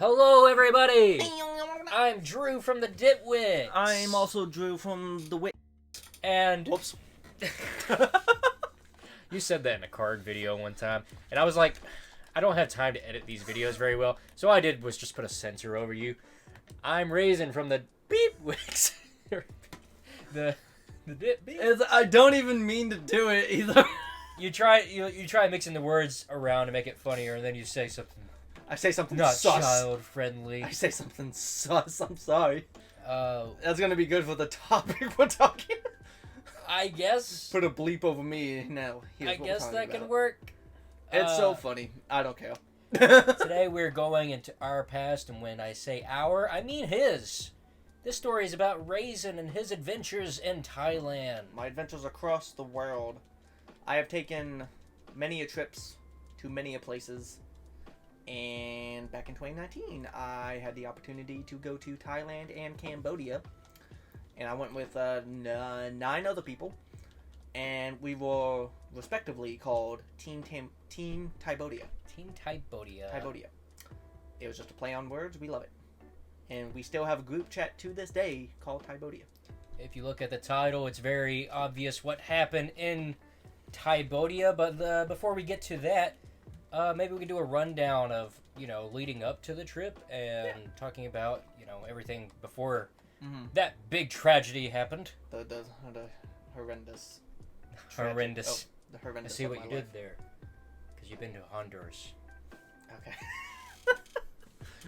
Hello, everybody! I'm Drew from the Ditwits. I'm also Drew from the Wit. And Whoops. you said that in a card video one time, and I was like, I don't have time to edit these videos very well, so all I did was just put a censor over you. I'm Raisin from the Beepwix. the Dip Beep. I don't even mean to do it either. You try mixing the words around to make it funnier, and then you say something. I say something Not sus. child friendly. I say something sus. I'm sorry. Uh, That's gonna be good for the topic we're talking. I guess. Put a bleep over me now. I guess that can work. It's so funny. I don't care. Today we're going into our past, and when I say our, I mean his. This story is about Raisin and his adventures in Thailand. My adventures across the world. I have taken many a trips to many a places. And back in 2019, I had the opportunity to go to Thailand and Cambodia. And I went with 9 other people. And we were respectively called Team Thaibodia. Team Thaibodia. Thaibodia. It was just a play on words. We love it. And we still have a group chat to this day called Thaibodia. If you look at the title, it's very obvious what happened in Thaibodia. But before we get to that, maybe we can do a rundown of, leading up to the trip and talking about, everything before that big tragedy happened. The horrendous. Horrendous. The horrendous. I see of what my you life. did there. Because you've been to Honduras. Okay.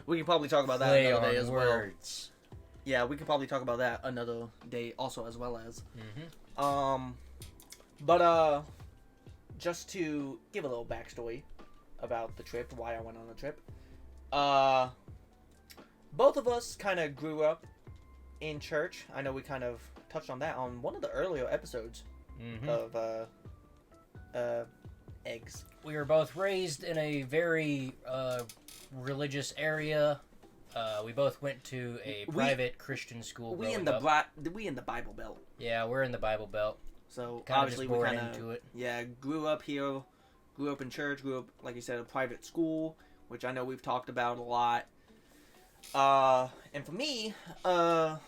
We can probably talk about that Play another day on as words. well. Yeah, we could probably talk about that another day also as well as. Just to give a little backstory about the trip, why I went on the trip. Both of us kind of grew up in church. I know we kind of touched on that on one of the earlier episodes of Eggs. We were both raised in a very religious area. We both went to a private Christian school. We in the Bible Belt. Yeah, we're in the Bible Belt. So Kinda obviously just we born kind of into it. Yeah, grew up here, grew up in church, grew up, like you said, a private school, which I know we've talked about a lot. And for me, it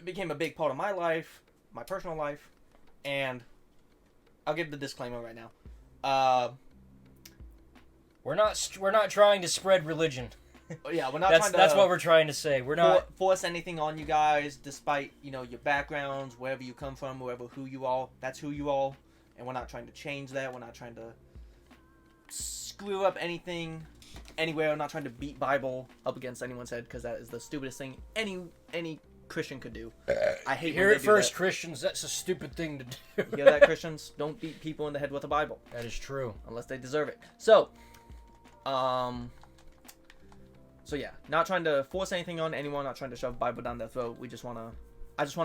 became a big part of my life, my personal life, and I'll give the disclaimer right now. We're not trying to spread religion. Yeah, we're not that's trying to. That's what we're trying to say. We're not force anything on you guys, despite your backgrounds, wherever you come from, who you are. That's who you are, and we're not trying to change that. We're not trying to screw up anything anywhere. We're not trying to beat Bible up against anyone's head, because that is the stupidest thing any Christian could do. I hate. Hear it first, Christians. That's a stupid thing to do. You hear that, Christians? Don't beat people in the head with a Bible. That is true, unless they deserve it. So, So yeah, not trying to force anything on anyone, not trying to shove Bible down their throat. I just want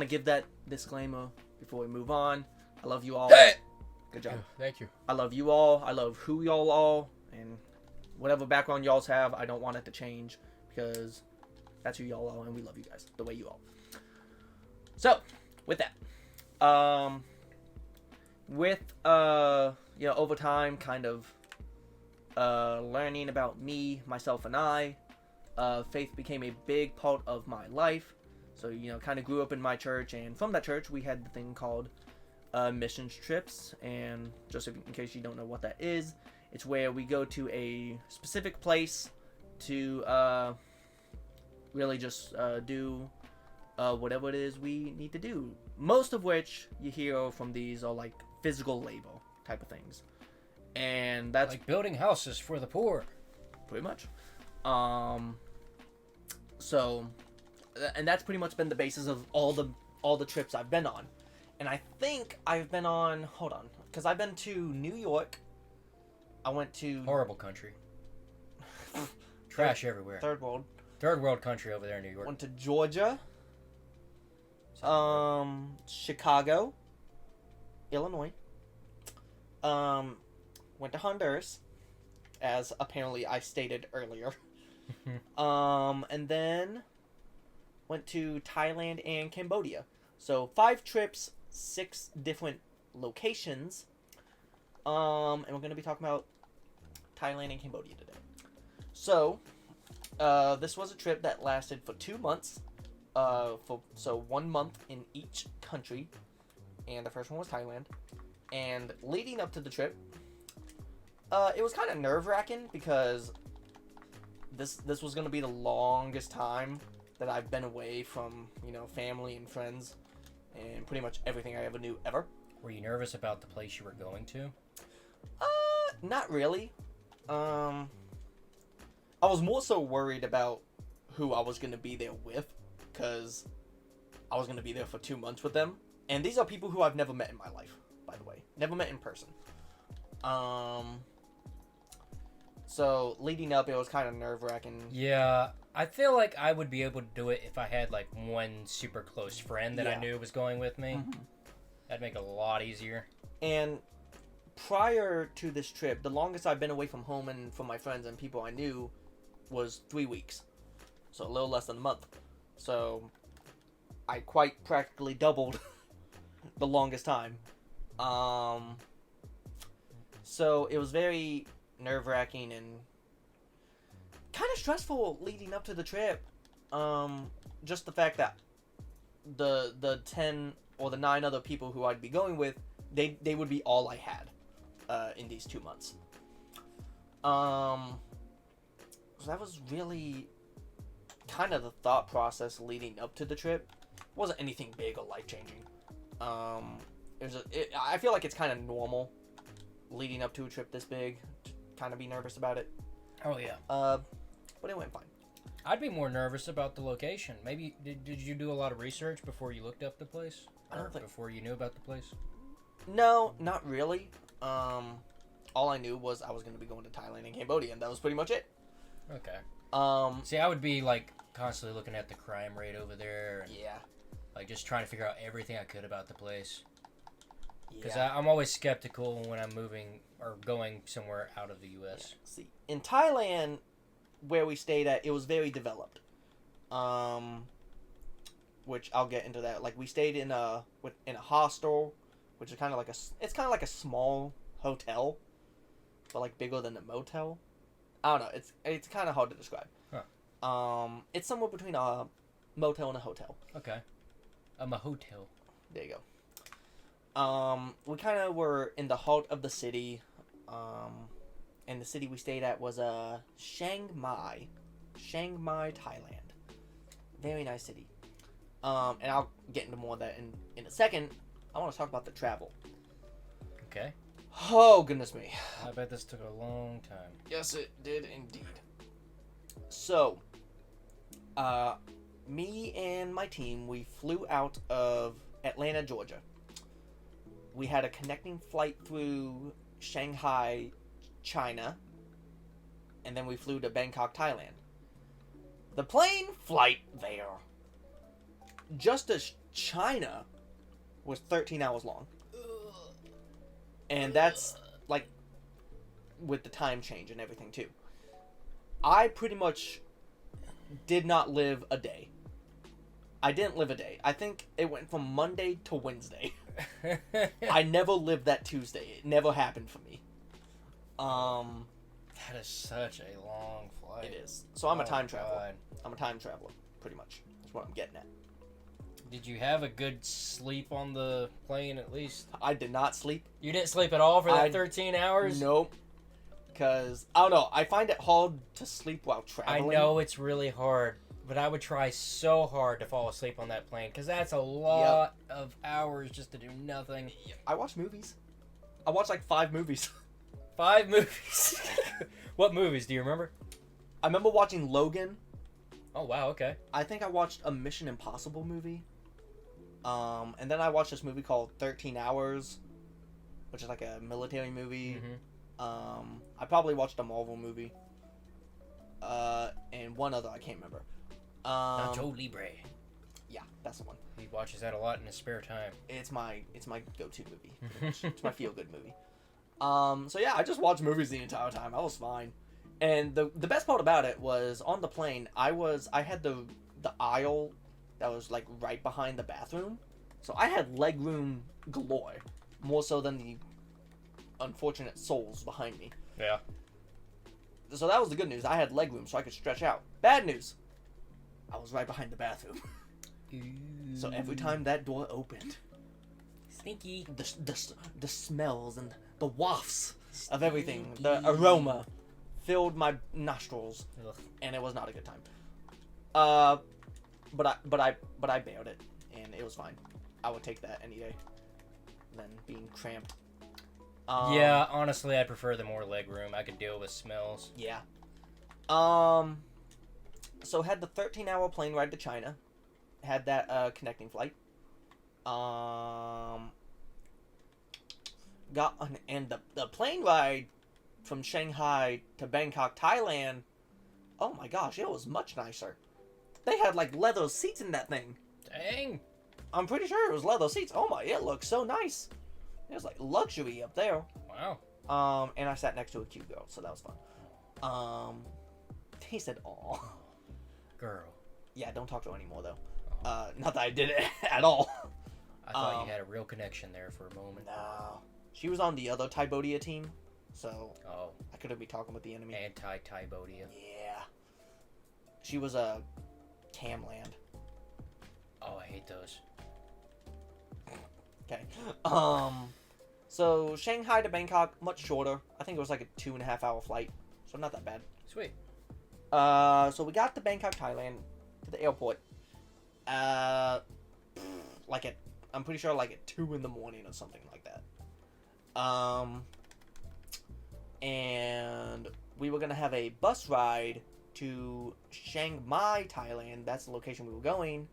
to give that disclaimer before we move on. I love you all. Good job. Thank you. I love you all. I love who y'all are, and whatever background y'all have, I don't want it to change, because that's who y'all are, and we love you guys the way you are. So, with that, over time, kind of learning about me, myself, and I. Faith became a big part of my life. So, kind of grew up in my church, and from that church, we had the thing called missions trips. And just in case you don't know what that is, it's where we go to a specific place to really just do whatever it is we need to do. Most of which you hear from these are like physical labor type of things. And that's like building houses for the poor. Pretty much. So, and that's pretty much been the basis of all the trips I've been on. And I think I've been on, hold on, because I've been to New York. I went to horrible country. Trash everywhere. Third world country over there in New York. Went to Georgia. Chicago. Illinois. Went to Honduras, as apparently I stated earlier. And then went to Thailand and Cambodia. So 5 trips, 6 different locations. And we're going to be talking about Thailand and Cambodia today. So, This was a trip that lasted for 2 months. So 1 month in each country, and the first one was Thailand. And leading up to the trip, it was kind of nerve-wracking because this was gonna be the longest time that I've been away from, family and friends, and pretty much everything I ever knew ever. Were you nervous about the place you were going to? Not really. I was more so worried about who I was gonna be there with, because I was gonna be there for 2 months with them, and these are people who I've never met in my life, by the way, never met in person. So leading up, it was kind of nerve-wracking. Yeah, I feel like I would be able to do it if I had like one super close friend that I knew was going with me. Mm-hmm. That'd make it a lot easier. And prior to this trip, the longest I've been away from home and from my friends and people I knew was 3 weeks. So a little less than a month. So I quite practically doubled the longest time. So it was very nerve-wracking and kind of stressful leading up to the trip. Just the fact that the 10 or the 9 other people who I'd be going with, they would be all I had in these 2 months. So that was really kind of the thought process leading up to the trip. It wasn't anything big or life-changing. I feel like it's kind of normal leading up to a trip this big to kind of be nervous about it. Oh yeah. But it went fine. I'd be more nervous about the location. Maybe did you do a lot of research before you looked up the place? I don't think before you knew about the place. No, not really. All I knew was I was going to be going to Thailand and Cambodia, and that was pretty much it. Okay. See, I would be like constantly looking at the crime rate over there. And, yeah. Like just trying to figure out everything I could about the place. Because Yeah. I'm always skeptical when I'm moving or going somewhere out of the U.S. Yeah. See, in Thailand, where we stayed at, it was very developed. Which I'll get into that. Like we stayed in a hostel, which is kind of like a small hotel, but like bigger than a motel. I don't know. It's kind of hard to describe. Huh. It's somewhere between a motel and a hotel. Okay. A hotel. There you go. We kind of were in the heart of the city. And the city we stayed at was Chiang Mai, Thailand. Very nice city. And I'll get into more of that in a second. I want to talk about the travel. Okay. Oh, goodness me. I bet this took a long time. Yes, it did indeed. So, me and my team, we flew out of Atlanta, Georgia. We had a connecting flight through Shanghai, China, and then we flew to Bangkok, Thailand. The plane flight there, just as China, was 13 hours long. And that's, like, with the time change and everything, too. I pretty much did not live a day. I didn't live a day. I think it went from Monday to Wednesday. I never lived that Tuesday. It never happened for me. That is such a long flight. It is. So I'm a time traveler. God. I'm a time traveler, pretty much. That's what I'm getting at. Did you have a good sleep on the plane at least? I did not sleep. You didn't sleep at all for that 13 hours? Nope. Because, I don't know, I find it hard to sleep while traveling. I know it's really hard, but I would try so hard to fall asleep on that plane, because that's a lot of hours just to do nothing. I watch movies. I watched like 5 movies. 5 movies? What movies, do you remember? I remember watching Logan. Oh, wow, okay. I think I watched a Mission Impossible movie. And then I watched this movie called 13 Hours, which is like a military movie. Mm-hmm. I probably watched a Marvel movie. And one other, I can't remember. Joe Libre. Yeah, that's the one. He watches that a lot in his spare time. It's my go-to movie. It's my feel-good movie. So yeah, I just watched movies the entire time. I was fine. And the best part about it was on the plane, I had the aisle that was like right behind the bathroom. So I had leg room galore, more so than the unfortunate souls behind me. Yeah. So that was the good news. I had leg room so I could stretch out. Bad news. I was right behind the bathroom. So every time that door opened, Stinky. the smells and the wafts of everything, the aroma filled my nostrils, Ugh. and it was not a good time. But I bailed it, and it was fine. I would take that any day than being cramped. Yeah, honestly, I prefer the more leg room. I could deal with smells. Yeah. So had the 13-hour plane ride to China. Had that connecting flight. And the plane ride from Shanghai to Bangkok, Thailand. Oh my gosh, it was much nicer. They had like leather seats in that thing. Dang. I'm pretty sure it was leather seats. Oh my, it looked so nice. It was like luxury up there. Wow. And I sat next to a cute girl, so that was fun. He said, "Aw." Girl. Yeah, don't talk to her anymore though. Not that I did it at all. I thought you had a real connection there for a moment. No. She was on the other Cambodia team, so Oh. I couldn't be talking with the enemy. Anti-Cambodia. Yeah. She was a Camland. Oh, I hate those. Okay. So Shanghai to Bangkok, much shorter. I think it was like a 2.5-hour flight, so not that bad. Sweet. So we got to Bangkok, Thailand, to the airport. I'm pretty sure like at 2 in the morning or something like that. And we were gonna have a bus ride to Chiang Mai, Thailand. That's the location we were going.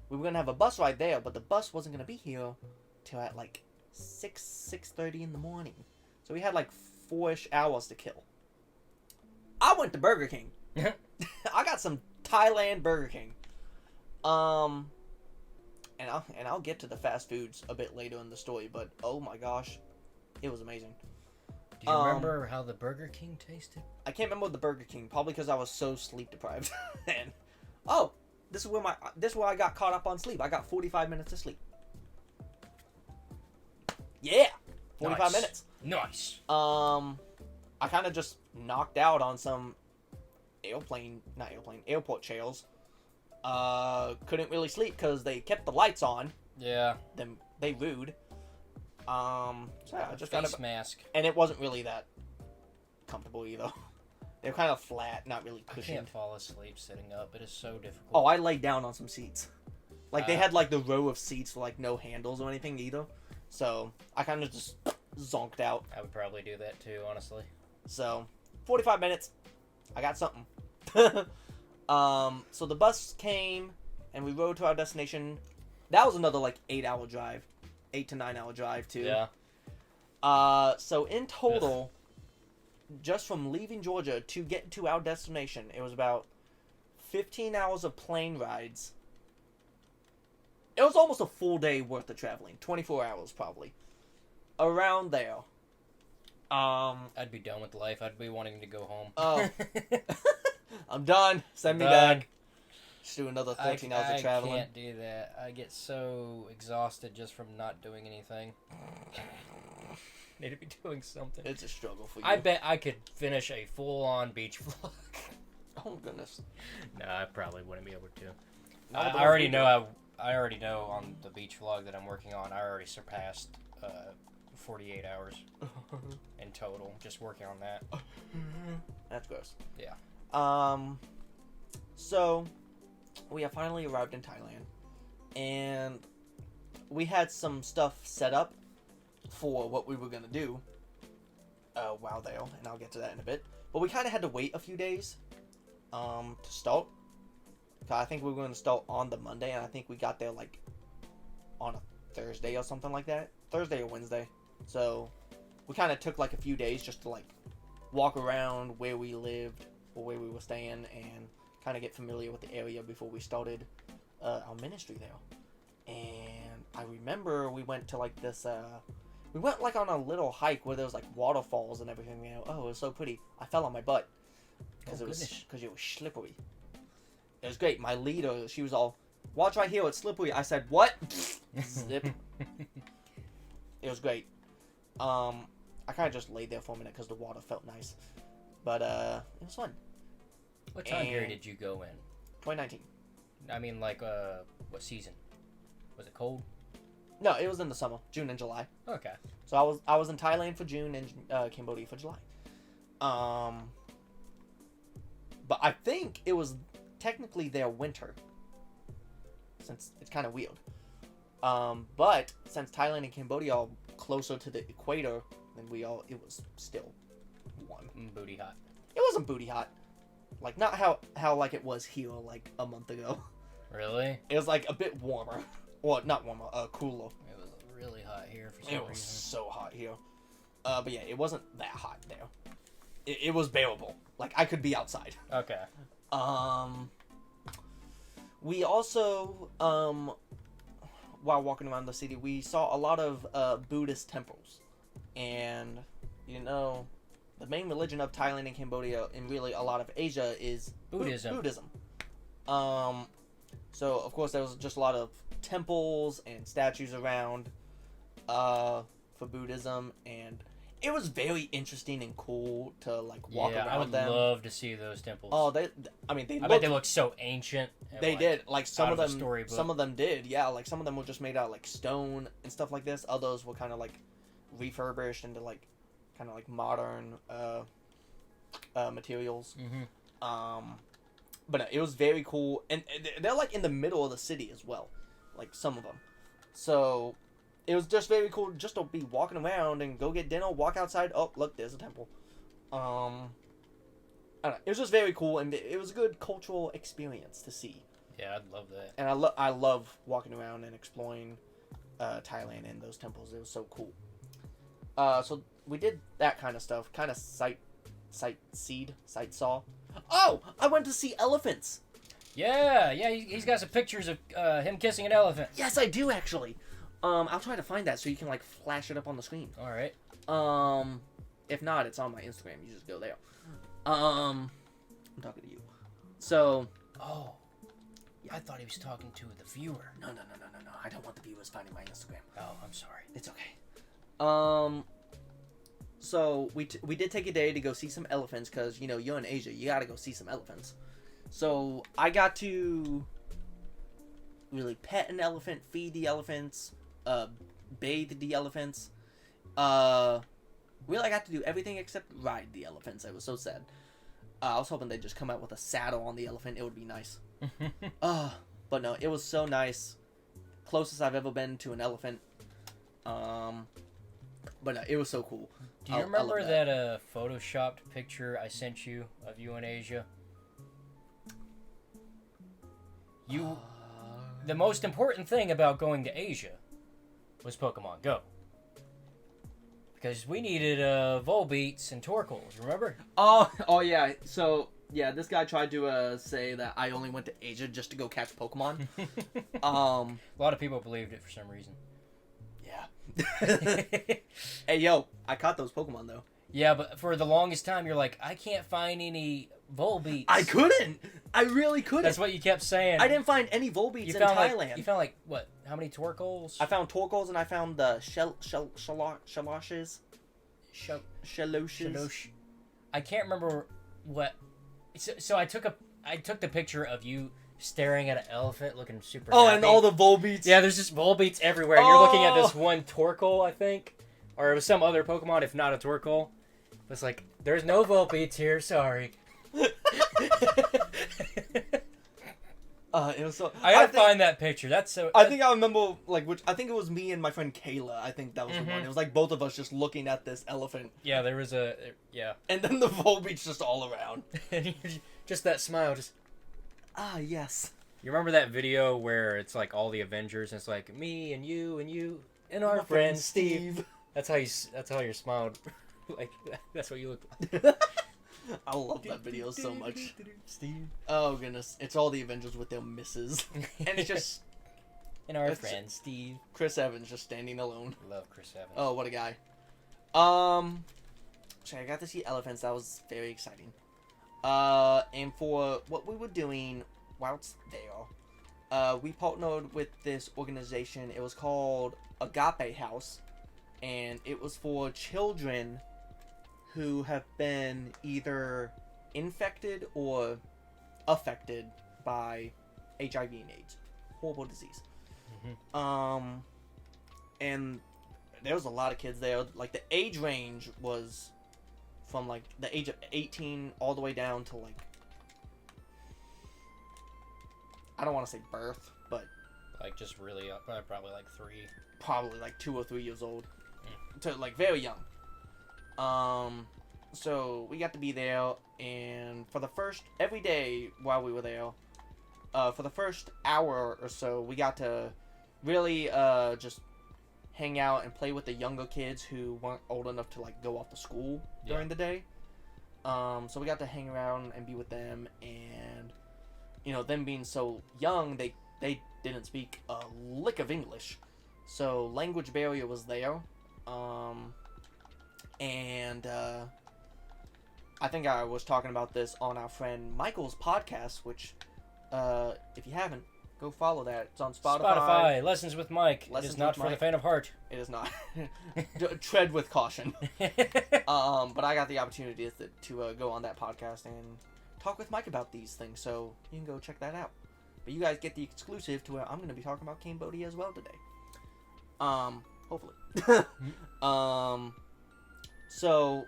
We were gonna have a bus ride there, but the bus wasn't gonna be here till at like 6:30 in the morning. So we had like 4-ish hours to kill. I went to Burger King. I got some Thailand Burger King. And I'll get to the fast foods a bit later in the story, but oh my gosh, it was amazing. Do you remember how the Burger King tasted? I can't remember the Burger King, probably because I was so sleep deprived. And this is where I got caught up on sleep. I got 45 minutes of sleep. Yeah, 45 minutes. Nice. I kind of just knocked out on some airport chairs. Couldn't really sleep because they kept the lights on. Yeah. Then they rude. So yeah, I just got face mask. and it wasn't really that comfortable either. They're kind of flat, not really I cushioned. can't fall asleep sitting up. It is so difficult. Oh, I laid down on some seats. Like they had like the row of seats with like no handles or anything either. So I kind of just zonked out. I would probably do that too, honestly. So 45 minutes, I got something. So the bus came and we rode to our destination. That was another like 8-hour drive, 8 to 9 hour drive too. Yeah. So in total, just from leaving Georgia to get to our destination, it was about 15 hours of plane rides. It was almost a full day worth of traveling. 24 hours probably. Around there. I'd be done with life. I'd be wanting to go home. Oh. I'm done. Send me back. Just do another 13 hours of traveling. I can't do that. I get so exhausted just from not doing anything. Need to be doing something. It's a struggle for you. I bet I could finish a full-on beach vlog. Oh goodness. No, I probably wouldn't be able to. I already know. I already know on the beach vlog that I'm working on. I already surpassed 48 hours in total just working on that. That's gross. Yeah. So we have finally arrived in Thailand, and we had some stuff set up for what we were gonna do while there, and I'll get to that in a bit. But we kind of had to wait a few days to start. I think we were going to start on the Monday, and I think we got there like on a Thursday or something like that. Thursday or Wednesday. So we kind of took like a few days just to like walk around where we lived or where we were staying and kind of get familiar with the area before we started our ministry there. And I remember we went to like this, we went like on a little hike where there was like waterfalls and everything. You know, oh, it was so pretty. I fell on my butt because it was slippery. It was great. My leader, she was all, watch right here, it's slippery. I said, what? Zip. It was great. I kind of just laid there for a minute because the water felt nice. But it was fun. What time period And- did you go in? 2019. I mean, like, what season? Was it cold? No, it was in the summer, June and July. Okay. So I was in Thailand for June and Cambodia for July. But I think it was technically their winter, since it's kind of weird. But since Thailand and Cambodia are closer to the equator than we are, it was still warm. Booty hot. It wasn't booty hot, like not how like it was here like a month ago. Really? It was like a bit warmer, well not warmer, cooler. It was really hot here for some It was reason. so hot here. But yeah, it wasn't that hot there. It was bearable. Like I could be outside. Okay. We also, while walking around the city, we saw a lot of Buddhist temples. And, you know, the main religion of Thailand and Cambodia, and really a lot of Asia, is Buddhism. Buddhism. So, of course, there was just a lot of temples and statues around for Buddhism. And it was very interesting and cool to, like, walk around I would them. love to see those temples. Oh, I bet they look so ancient. And, they like, did. Like some out of of a them, storybook. some of them did. Yeah, like some of them were just made out of like stone and stuff like this. Others were kind of like refurbished into like kind of like modern materials. Mm-hmm. But it was very cool, and they're like in the middle of the city as well, like some of them. So it was just very cool just to be walking around and go get dinner, walk outside. Oh, look, there's a temple. I don't know. It was just very cool, and it was a good cultural experience to see. Yeah, I'd love that. And I love walking around and exploring Thailand and those temples. It was so cool. So we did that kind of stuff, kind of sight saw. Oh, I went to see elephants. Yeah, he's got some pictures of him kissing an elephant. Yes, I do actually. I'll try to find that so you can like flash it up on the screen. All right. If not, it's on my Instagram. You just go there. I'm talking to you. So. Oh. I thought he was talking to the viewer. No. I don't want the viewers finding my Instagram. Oh, I'm sorry. It's okay. So we did take a day to go see some elephants because, you know, you're in Asia. You got to go see some elephants. So I got to really pet an elephant, feed the elephants, bathe the elephants. Really, I got to do everything except ride the elephants. I was so sad. I was hoping they'd just come out with a saddle on the elephant. It would be nice. But no, it was so nice. Closest I've ever been to an elephant. But no, it was so cool. Do you remember that photoshopped picture I sent you of you in Asia? The most important thing about going to Asia was Pokemon Go. Because we needed Volbeats and Torkoals, remember? Oh yeah. So yeah, this guy tried to say that I only went to Asia just to go catch Pokemon. A lot of people believed it for some reason. Yeah. Hey yo, I caught those Pokemon though. Yeah, but for the longest time, you're like, I can't find any Volbeats. I couldn't. I really couldn't. That's what you kept saying. I didn't find any Volbeats in Thailand. You found like what? How many Torkoals? I found Torkoals and I found the Shaloshes. Shaloshes. I can't remember what. So I took the picture of you staring at an elephant, looking super. Oh, happy. and all the Volbeats. Yeah, there's just Volbeats everywhere. And you're looking at this one Torkoal, I think, or it was some other Pokemon, if not a Torkoal. It's like there's no Volbeats here. Sorry. It was so. I gotta find that picture. That's so. I think I remember which. I think it was me and my friend Kayla. I think that was the one. It was like both of us just looking at this elephant. Yeah, there was a And then the Volbeats just all around. and just that smile, just. Yes. You remember that video where it's like all the Avengers and it's like me and you and our friend Steve. That's how you smiled. Like that's what you look like. I love that video so much. Steve. Oh goodness, it's all the Avengers with their misses, and it's just and our friend Steve. Chris Evans just standing alone. Love Chris Evans. Oh, what a guy. So I got to see elephants. That was very exciting. And for what we were doing whilst there, we partnered with this organization. It was called Agape House, and it was for children who have been either infected or affected by HIV and AIDS. Horrible disease. Mm-hmm. And there was a lot of kids there. Like, the age range was from, like, the age of 18 all the way down to, like, I don't want to say birth, but Like, just really, probably like 3. probably, like, 2 or 3 years old. To, like, very young. So we got to be there, and for the first, every day while we were there, for the first hour or so, we got to really, just hang out and play with the younger kids who weren't old enough to, like, go off to school during the day. So we got to hang around and be with them, and, you know, them being so young, they didn't speak a lick of English. So language barrier was there. And I think I was talking about this on our friend Michael's podcast, which, if you haven't, go follow that. It's on Spotify. Lessons with Mike. It is not for the faint of heart. It is not. Tread with caution. But I got the opportunity to go on that podcast and talk with Mike about these things, so you can go check that out. But you guys get the exclusive to where I'm going to be talking about Cambodia as well today. Hopefully. So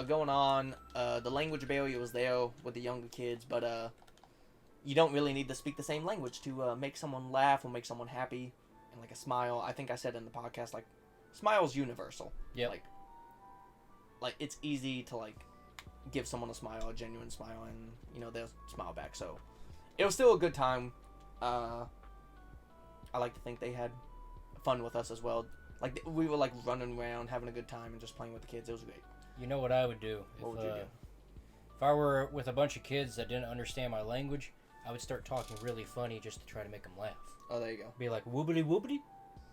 going on, the language barrier was there with the younger kids, but you don't really need to speak the same language to make someone laugh or make someone happy, and like a smile. I think I said in the podcast, like, smile's universal. Yeah. Like it's easy to, like, give someone a smile, a genuine smile, and, you know, they'll smile back. So it was still a good time. I like to think they had fun with us as well. Like, we were, like, running around, having a good time, and just playing with the kids. It was great. You know what I would do? What would you do? If I were with a bunch of kids that didn't understand my language, I would start talking really funny just to try to make them laugh. Oh, there you go. Be like, woobity woobity,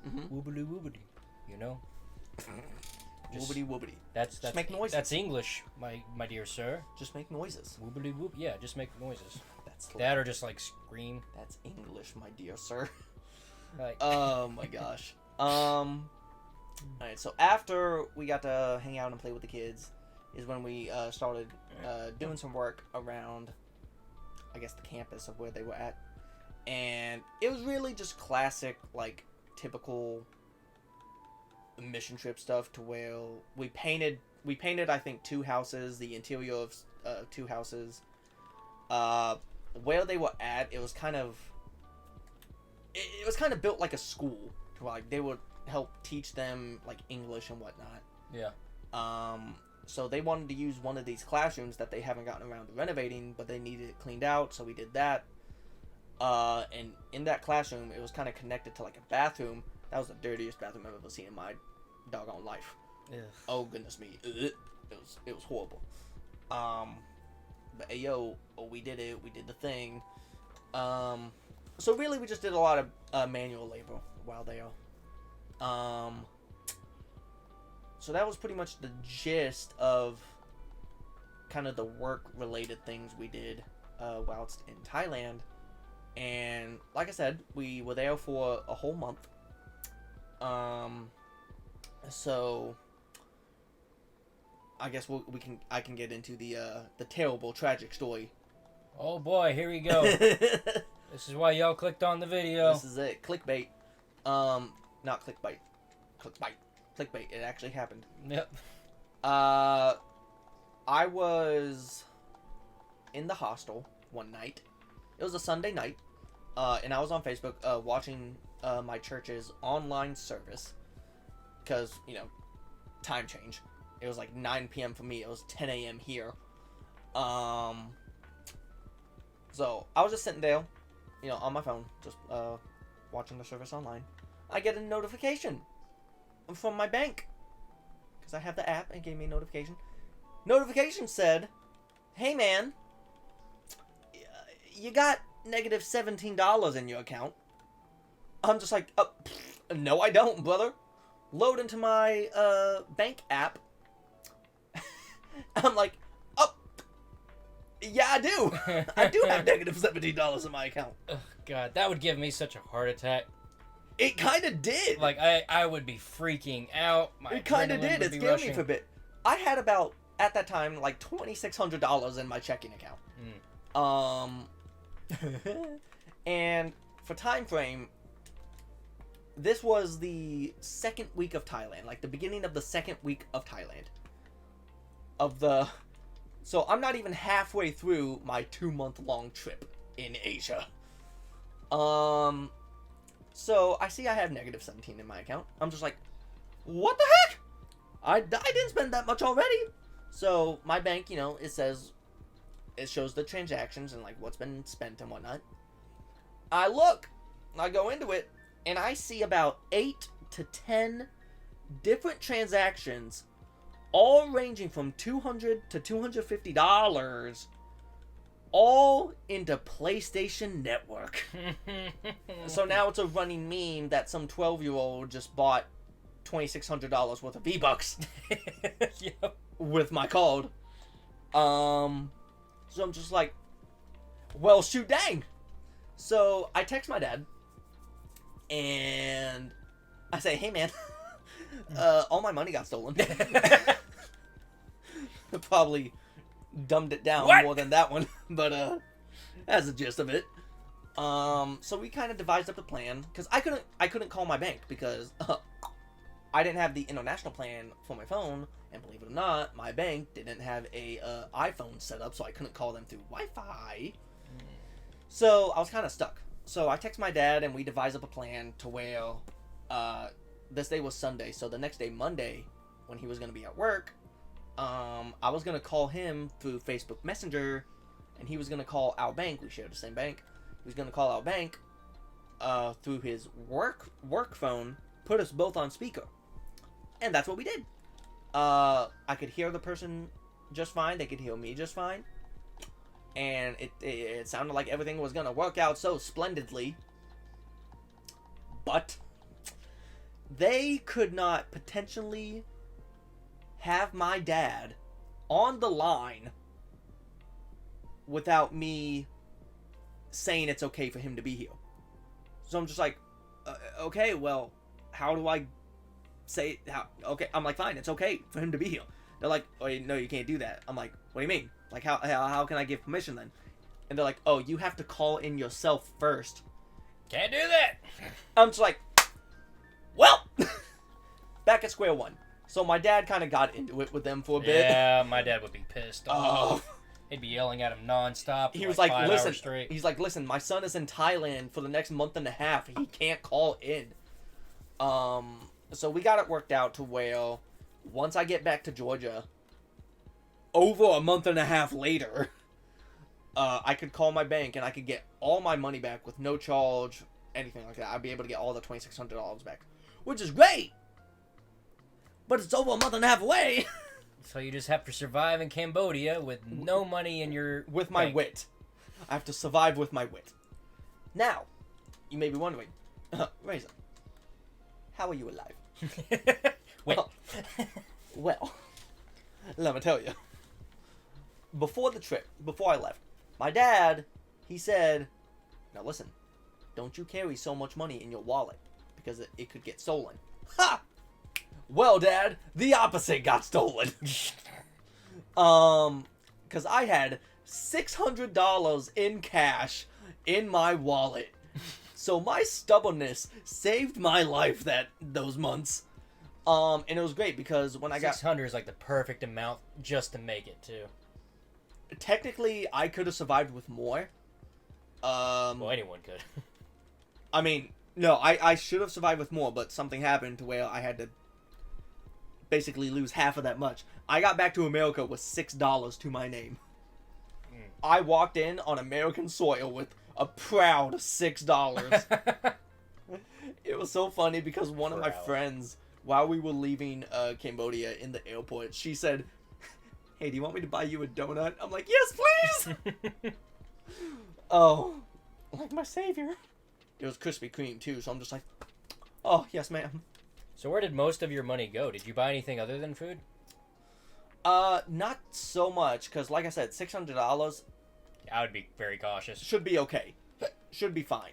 Mm-hmm. woobity woobity, you know? Woobity woobity. That's make noises. That's English, my dear sir. Just make noises. Woobity whoop. Yeah, just make noises. That's That or just like scream. That's English, my dear sir. Like, Oh my gosh. Alright, so after we got to hang out and play with the kids is when we started doing some work around, I guess, the campus of where they were at. And it was really just classic, like, typical mission trip stuff, to where we painted I think 2 houses, the interior of 2 houses. Where they were at, it was kind of built like a school, to, like, they would help teach them, like, English and whatnot. yeah. So they wanted to use one of these classrooms that they haven't gotten around to renovating, but they needed it cleaned out, so we did that. And in that classroom, it was kind of connected to, like, a bathroom. That was the dirtiest bathroom I've ever seen in my doggone life. Ugh. Oh, goodness me. It was horrible. But hey, yo, we did it. We did the thing. So really, we just did a lot of manual labor while there. So that was pretty much the gist of kind of the work-related things we did whilst in Thailand. And like I said, we were there for a whole month. So I guess I can get into the terrible, tragic story. Oh boy, here we go. This is why y'all clicked on the video. This is it. Clickbait. Not clickbait. Clickbait. It actually happened. Yep. I was in the hostel one night. It was a Sunday night. And I was on Facebook watching my church's online service. Because, you know, time change. It was like 9 p.m. for me. It was 10 a.m. here. So I was just sitting there, you know, on my phone, just watching the service online. I get a notification from my bank, because I have the app, and it gave me a notification. Notification said, "Hey man, you got negative $17 in your account." I'm just like, no I don't, brother. Load into my bank app. I'm like, yeah, I do. I do have negative $17 in my account. Oh, God, that would give me such a heart attack. It kind of did. Like, I would be freaking out. It kind of did. It scared me for a bit. I had about, at that time, like $2,600 in my checking account. And for time frame, this was the second week of Thailand, like the beginning of the second week of Thailand. So I'm not even halfway through my 2-month-long trip in Asia. So I see I have negative 17 in my account. I'm just like, what the heck? I didn't spend that much already. So my bank, it shows the transactions and like what's been spent and whatnot. I go into it, and I see about 8 to 10 different transactions, all ranging from $200 to $250, all into PlayStation Network. So now it's a running meme that some 12-year-old just bought $2,600 worth of V-Bucks Yep. with my code. So I'm just like, well, shoot dang. So I text my dad, and I say, hey man, all my money got stolen. Probably dumbed it down more than that one, but that's the gist of it. So we kind of devised up a plan, because I couldn't call my bank because I didn't have the international plan for my phone, and believe it or not, my bank didn't have a iPhone set up, so I couldn't call them through Wi-Fi. So I was kind of stuck. So I text my dad, and we devised up a plan to where this day was Sunday, so the next day, Monday, when he was going to be at work, I was going to call him through Facebook Messenger, and he was going to call our bank. We share the same bank. He was going to call our bank through his work phone, put us both on speaker. And that's what we did. I could hear the person just fine. They could hear me just fine. And it sounded like everything was going to work out so splendidly. But they could not potentially have my dad on the line without me saying it's okay for him to be here. So I'm just like, okay, well, how do I say how? Okay, I'm like, fine, it's okay for him to be here. They're like, oh no, you can't do that. I'm like, what do you mean? Like, how can I give permission then? And they're like, oh, you have to call in yourself first. Can't do that. I'm just like, well, back at square one. So my dad kind of got into it with them for a bit. Yeah, my dad would be pissed off. He'd be yelling at him nonstop. He was like, 5 listen, hours straight. he's like, listen, my son is in Thailand for the next month and a half. He can't call in. So we got it worked out to where once I get back to Georgia, over a month and a half later, I could call my bank and I could get all my money back with no charge, anything like that. I'd be able to get all the $2,600 back, which is great. But it's over a month and a half away. So you just have to survive in Cambodia with no money in your with my bank. wit. I have to survive with my wit. Now, you may be wondering, Raisin, how are you alive? Well, let me tell you. Before the trip, before I left, my dad, he said, now listen, don't you carry so much money in your wallet because it could get stolen. Ha! Well, Dad, the opposite got stolen. Because I had $600 in cash in my wallet. So my stubbornness saved my life those months. And it was great because when I got 600 is like the perfect amount just to make it too. Technically, I could have survived with more. Well, anyone could. I mean, no, I should have survived with more, but something happened to where I had to basically lose half of that much. I got back to America with $6 to my name. I walked in on American soil with a proud $6. It was so funny because one of my friends, while we were leaving Cambodia in the airport, she said, hey, do you want me to buy you a donut? I'm like, yes, please! Oh, like my savior. It was Krispy Kreme, too, so I'm just like, oh, yes, ma'am. So where did most of your money go? Did you buy anything other than food? Not so much, because like I said, $600 I would be very cautious. should be okay. Should be fine.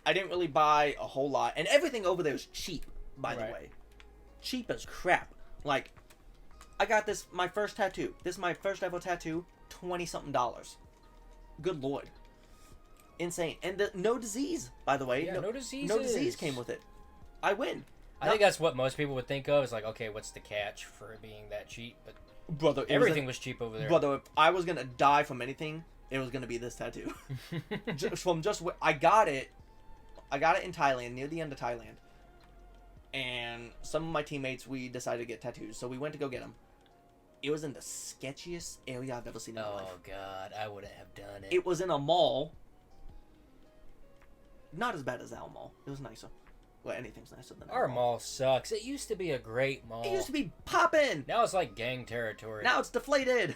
I didn't really buy a whole lot, and everything over there is cheap, by the way. Cheap as crap. Like, I got my first tattoo. This is my first ever tattoo. $20-something. Good lord. Insane. And no disease, by the way. Yeah, no diseases. No disease came with it. I win. I think that's what most people would think of. Is like, okay, what's the catch for it being that cheap? But brother, everything was cheap over there. Brother, if I was gonna die from anything, it was gonna be this tattoo. I got it in Thailand, near the end of Thailand. And some of my teammates, we decided to get tattoos, so we went to go get them. It was in the sketchiest area I've ever seen in my life. Oh god, I wouldn't have done it. It was in a mall. Not as bad as our mall. It was nicer. Well, anything's nicer than our mall sucks. It used to be a great mall. It used to be poppin'. Now it's like gang territory. Now it's deflated.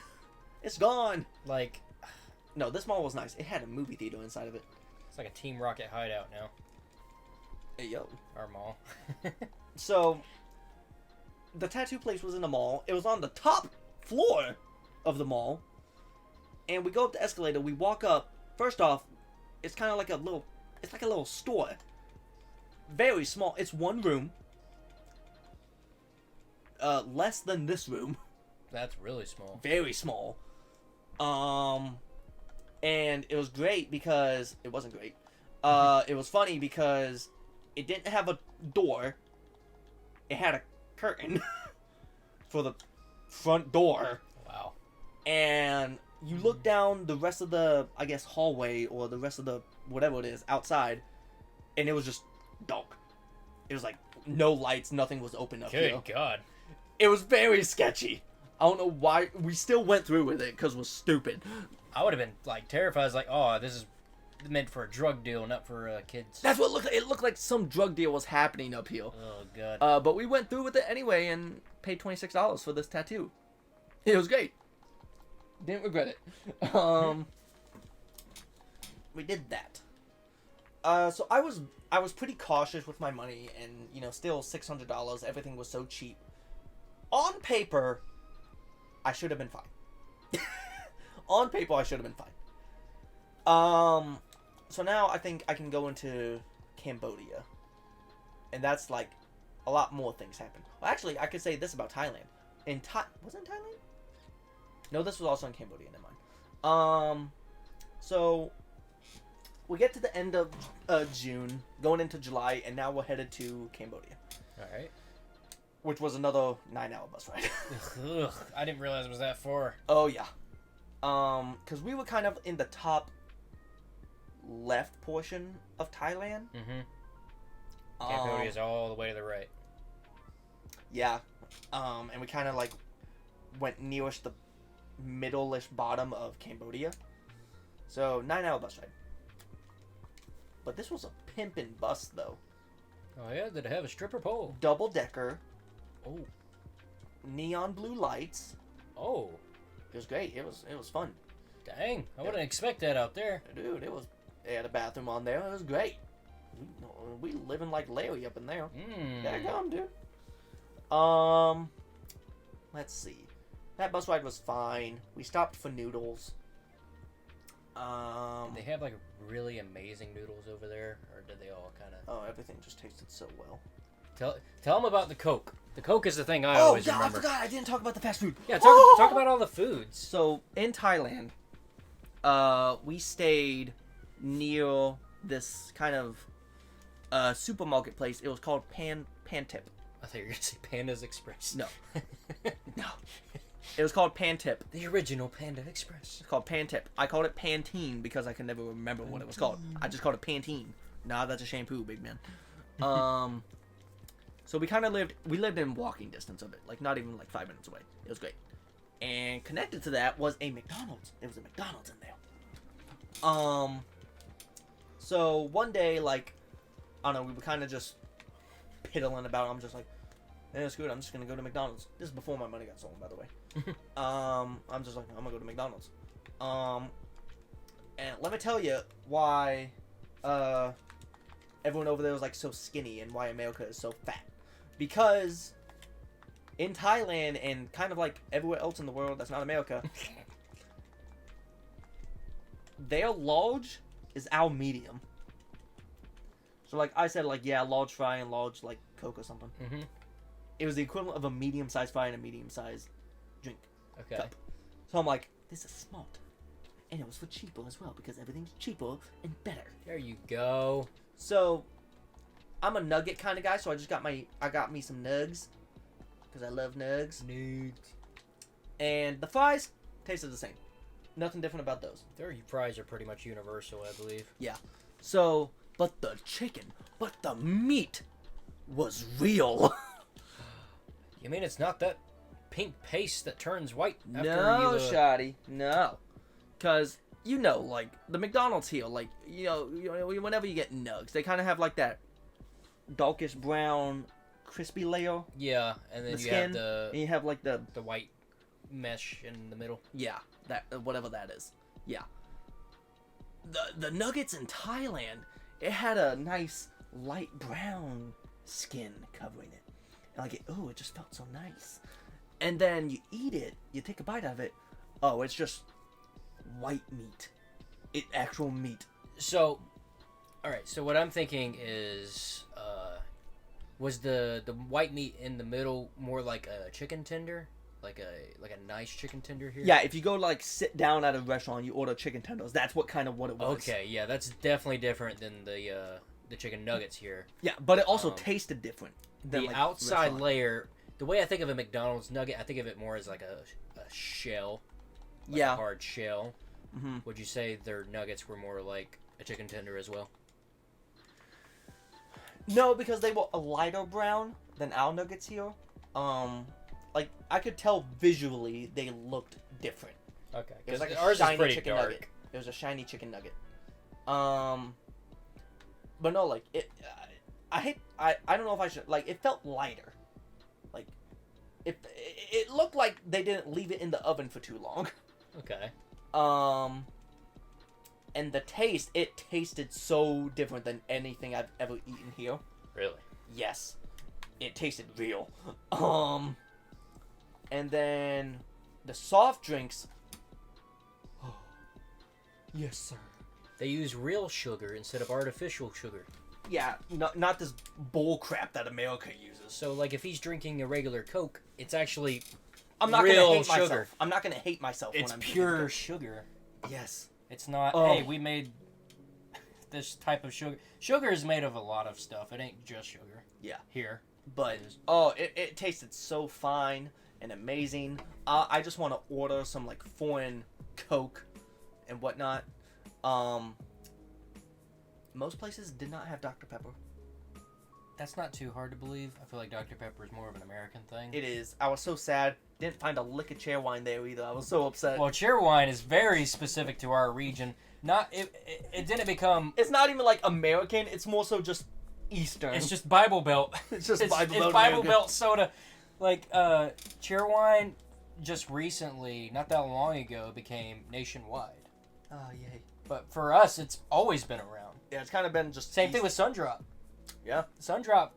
It's gone. Like, no, this mall was nice. It had a movie theater inside of it. It's like a Team Rocket hideout now. Hey, yo. Our mall. So, the tattoo place was in the mall. It was on the top floor of the mall. And we go up the escalator. We walk up. First off, it's kind of like a little store. Very small. It's one room. Less than this room. That's really small. Very small. And it was great because it wasn't great. It was funny because it didn't have a door. It had a curtain for the front door. Wow. And you look down the rest of the, I guess, hallway or the rest of the whatever it is outside, and it was just dark. It was like no lights, nothing was open up here. Good God. It was very sketchy. I don't know why we still went through with it because it was stupid. I would have been like terrified. I was like, oh, this is meant for a drug deal, not for kids. That's what it looked like. It looked like some drug deal was happening up here. Oh god. But we went through with it anyway and paid $26 for this tattoo. It was great. Didn't regret it. We did that. So I was pretty cautious with my money, and still $600. Everything was so cheap. On paper, I should have been fine. On paper, I should have been fine. So now I think I can go into Cambodia. And that's like a lot more things happen. Well, actually, I could say this about Thailand. Was it in Thailand? No, this was also in Cambodia, never mind. So we get to the end of June, going into July, and now we're headed to Cambodia. Alright. Which was another 9-hour bus ride. Ugh, I didn't realize it was that far. Oh, yeah. Because we were kind of in the top left portion of Thailand. Mm-hmm. Cambodia is all the way to the right. Yeah. And we kind of like went nearest the middle-ish bottom of Cambodia. So 9-hour bus ride. But this was a pimpin' bus though. Oh yeah, did it have a stripper pole? Double decker. Oh. Neon blue lights. Oh. It was great. It was fun. Dang, I wouldn't expect that out there. Dude, they had a bathroom on there. It was great. We living like Larry up in there. There you go, dude. Let's see. That bus ride was fine. We stopped for noodles. Did they have like really amazing noodles over there, or did they all kind of? Oh, everything just tasted so well. Tell them about the Coke. The Coke is the thing I always remember. I forgot. I didn't talk about the fast food. Yeah, talk about all the foods. So in Thailand, we stayed near this kind of supermarket place. It was called Pan Tip. I thought you were gonna say Panda's Express. No. No. It was called Pan Tip. The original Panda Express. It's called Pan Tip. I called it Pantene because I could never remember what it was called. I just called it Pantene. Nah, that's a shampoo, big man. So we kind of lived in walking distance of it, like not even like 5 minutes away. It was great. And connected to that was a McDonald's. There was a McDonald's in there. So one day, like, I don't know, we were kind of just piddling about. I'm just like, yeah, screw it. I'm just gonna go to McDonald's. This is before my money got stolen, by the way. I'm just like, I'm gonna go to McDonald's. And let me tell you why everyone over there was like so skinny and why America is so fat. Because in Thailand and kind of like everywhere else in the world that's not America, their large is our medium. So like I said, like, yeah, large fry and large like Coke or something. Mm-hmm. It was the equivalent of a medium-sized fry and a medium-sized drink Okay. cup. So I'm like, this is smart. And it was for cheaper as well, because everything's cheaper and better. There you go. So, I'm a nugget kind of guy, so I got me some nugs, because I love nugs. Nudes. And the fries tasted the same. Nothing different about those. Their fries are pretty much universal, I believe. Yeah. So, but the meat was real. You mean it's not that pink paste that turns white after No, you... shoddy. No. Because, like, the McDonald's here, like, whenever you get nugs, they kind of have, like, that darkish brown crispy layer. Yeah, and then The you skin, have and you have, like, the white mesh in the middle. Yeah, that whatever that is. Yeah. The nuggets in Thailand, it had a nice light brown skin covering it. And like, it just felt so nice. And then you eat it, you take a bite of it. Oh, it's just white meat. Actual meat. So, all right. So what I'm thinking is, was the white meat in the middle more like a chicken tender, like a nice chicken tender here? Yeah, if you go like sit down at a restaurant, you order chicken tenders. That's what it was. Okay, yeah, that's definitely different than the chicken nuggets here. Yeah, but it also tasted different. The like, outside restaurant. layer, the way I think of a McDonald's nugget, I think of it more as like a shell, like Yeah, a hard shell. Mm-hmm. Would you say their nuggets were more like a chicken tender as well? No, because they were a lighter brown than our nuggets here. Like I could tell visually they looked different. Okay, It was like ours a shiny is pretty chicken dark. nugget. It was a shiny chicken nugget. But no, like it. I don't know if I should like. It felt lighter. Like, it looked like they didn't leave it in the oven for too long. Okay. And the taste, it tasted so different than anything I've ever eaten here. Really? Yes, it tasted real. And then the soft drinks. Yes, sir. They use real sugar instead of artificial sugar. Yeah, not this bull crap that America uses. So, like, if he's drinking a regular Coke, it's actually I'm not real gonna hate sugar. myself. I'm not gonna hate myself It's when I'm pure drinking sugar. Coke. Yes. It's not, Oh. hey, we made this type of sugar. Sugar is made of a lot of stuff. It ain't just sugar. Yeah. Here. But It is. it tasted so fine and amazing. I just want to order some like foreign Coke and whatnot. Most places did not have Dr. Pepper. That's not too hard to believe. I feel like Dr. Pepper is more of an American thing. It is. I was so sad. Didn't find a lick of chair wine there either. I was so upset. Well, cheer wine is very specific to our region. It didn't become. It's not even like American. It's more so just Eastern. It's just Bible Belt. It's just it's Bible Belt Bible America. Belt soda. Like cheer wine, just recently, not that long ago, became nationwide. Oh yay. But for us, it's always been around. Yeah, it's kind of been just Same thing with Sundrop. Yeah. Sundrop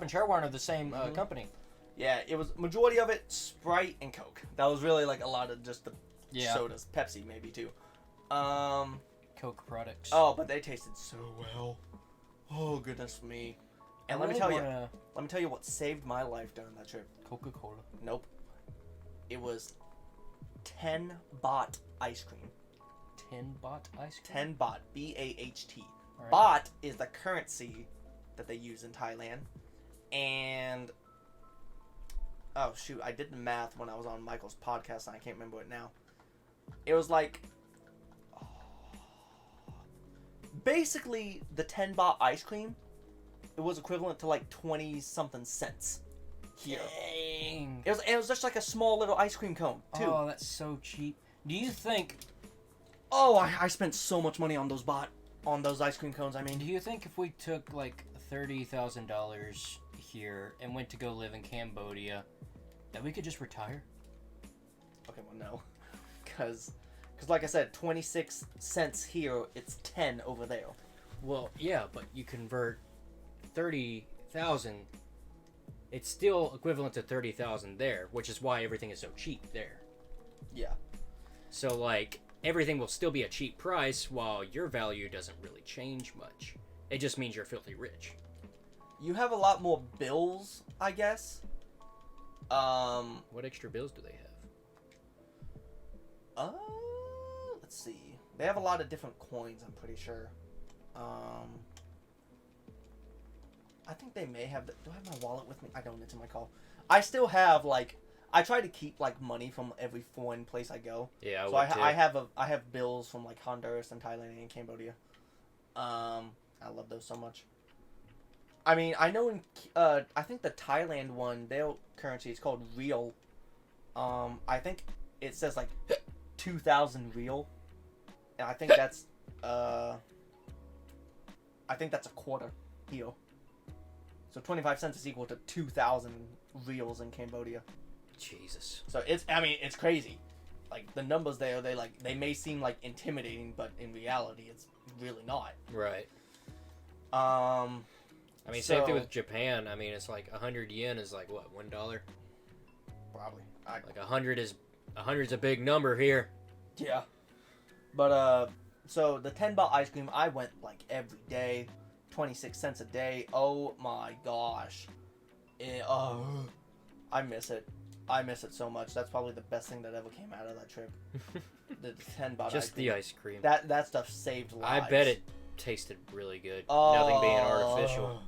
and Cheer Wine are the same Mhm. company. Yeah, it was majority of it Sprite and Coke. That was really like a lot of just the sodas, Pepsi maybe too. Coke products. Oh, but they tasted so well. Oh goodness me. And let me tell you what saved my life during that trip. Coca-Cola. Nope. It was 10 baht ice cream. 10 baht ice cream. 10 baht, B-A-H-T. Right. Baht is the currency that they use in Thailand. And oh shoot, I did the math when I was on Michael's podcast and I can't remember it now. It was like basically the 10 baht ice cream, it was equivalent to like 20 something cents here. Dang. It was just like a small little ice cream cone too. Oh, that's so cheap. Do you think I spent so much money on those ice cream cones. I mean, Do you think if we took like $30,000 here and went to go live in Cambodia, that we could just retire? okay, well no, because like I said, 26 cents here, it's 10 over there. Well, yeah, but you convert 30,000. It's still equivalent to 30,000 there, which is why everything is so cheap there. Yeah. So like everything will still be a cheap price, while your value doesn't really change much. It just means you're filthy rich. You have a lot more bills, I guess. What extra bills do they have? Let's see. They have a lot of different coins, I'm pretty sure. I think they may have... Do I have my wallet with me? I don't. It's in my car. I still have, like... I try to keep, like, money from every foreign place I go. Yeah, so I have bills from, like, Honduras and Thailand and Cambodia. I love those so much. I mean, I know in... I think the Thailand one, their currency is called Real. I think it says, like, 2,000 Real. And I think that's... I think that's a quarter here. So 25 cents is equal to 2,000 reals in Cambodia. Jesus. So it's crazy. Like the numbers there, they may seem like intimidating, but in reality, it's really not. Right. I mean, same thing with Japan. I mean, it's like 100 yen is like what, $1? Probably. Like 100's a big number here. Yeah. But so the 10 baht ice cream, I went like every day. 26 cents a day. Oh my gosh. I miss it. I miss it so much. That's probably the best thing that ever came out of that trip. The 10 baht Just ice cream. the ice cream. That stuff saved lives. I bet it tasted really good. Nothing being artificial.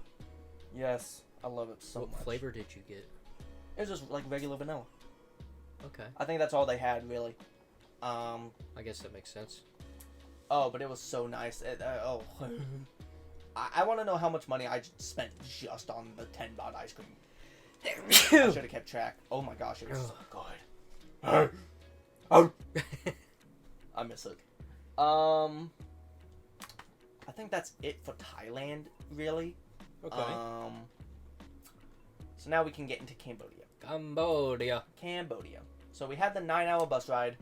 Yes. I love it so much. What flavor did you get? It was just like regular vanilla. Okay. I think that's all they had, really. I guess that makes sense. Oh, but it was so nice. I want to know how much money I spent just on the 10 baht ice cream. I should have kept track. Oh my gosh, it was so good. I miss it. I think that's it for Thailand, really. Okay. So now we can get into Cambodia. Cambodia. So we had the 9-hour bus ride.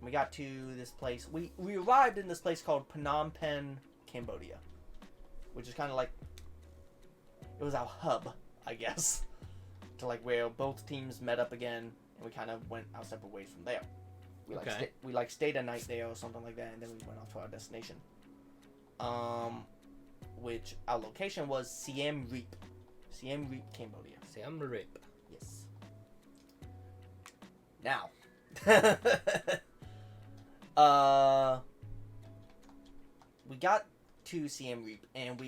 We got to this place. We arrived in this place called Phnom Penh, Cambodia, which is kind of like, it was our hub, I guess, to like where both teams met up again, and we kind of went our separate ways from there. We stayed a night there or something like that, and then we went off to our destination. Which our location was Siem Reap, Cambodia. Siem Reap. Yes. Now. We got to Siem Reap, and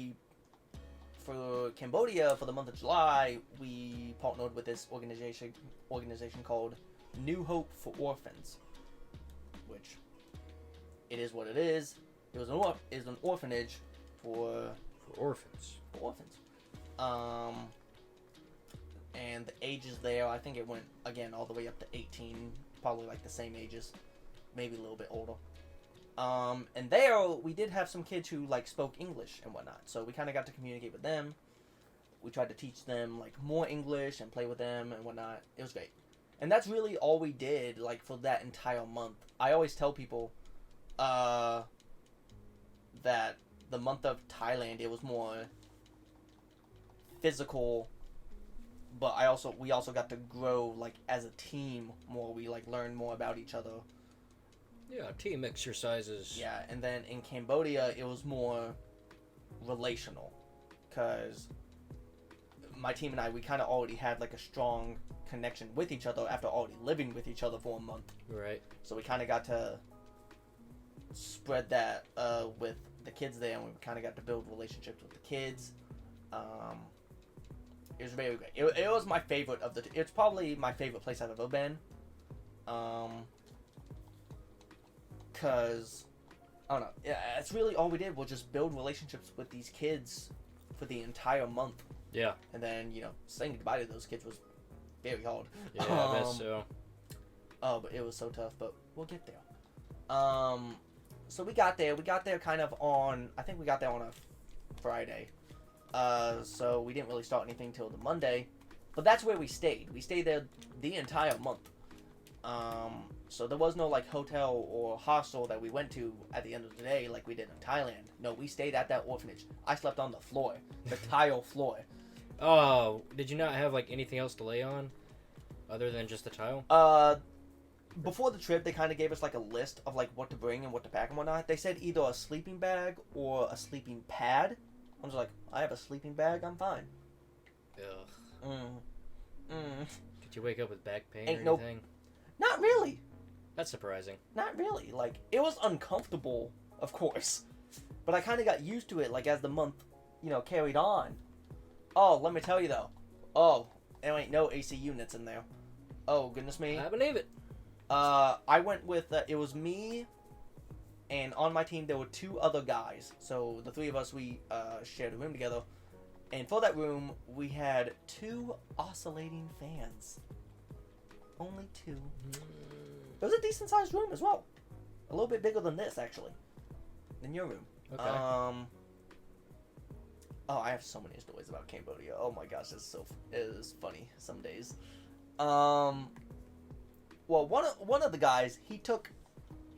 for Cambodia, for the month of July, we partnered with this organization called New Hope for Orphans, which it is what it is. It was an orphanage for orphans. And the ages there, I think it went again all the way up to 18, probably like the same ages. Maybe a little bit older. And there, we did have some kids who, like, spoke English and whatnot. So we kind of got to communicate with them. We tried to teach them, like, more English and play with them and whatnot. It was great. And that's really all we did, like, for that entire month. I always tell people, that the month of Thailand, it was more physical, but we also got to grow, like, as a team more. We, like, learned more about each other. Yeah, team exercises. Yeah, and then in Cambodia, it was more relational, because my team and I, we kind of already had, like, a strong connection with each other after already living with each other for a month. Right. So we kind of got to spread that with the kids there, and we kind of got to build relationships with the kids. It was very great. It was my favorite of it's probably my favorite place I've ever been. Because, I don't know, yeah, it's really all we did was just build relationships with these kids for the entire month. Yeah. And then, saying goodbye to those kids was very hard. Yeah, I bet so. Oh, but it was so tough, but we'll get there. So we got there kind of on, I think we got there on a Friday. So we didn't really start anything till the Monday. But that's where we stayed. We stayed there the entire month. So there was no, like, hotel or hostel that we went to at the end of the day like we did in Thailand. No, we stayed at that orphanage. I slept on the floor. The tile floor. Oh, did you not have, like, anything else to lay on? Other than just the tile? Before the trip, they kind of gave us, like, a list of, like, what to bring and what to pack and whatnot. They said either a sleeping bag or a sleeping pad. I was like, I have a sleeping bag, I'm fine. Ugh. Did Did you wake up with back pain Ain't or no- anything? Not really. That's surprising. Not really. Like, it was uncomfortable, of course. But I kind of got used to it, like, as the month, carried on. Oh, let me tell you, though. Oh, there ain't no AC units in there. Oh, goodness me. I believe it. I went with, it was me, and on my team there were 2 other guys. So the 3 of us, we shared a room together. And for that room, we had 2 oscillating fans. Only 2. It was a decent sized room as well. A little bit bigger than this, actually. Than your room. Okay. Oh, I have so many stories about Cambodia. Oh my gosh, it is funny some days. Well, one of the guys, he took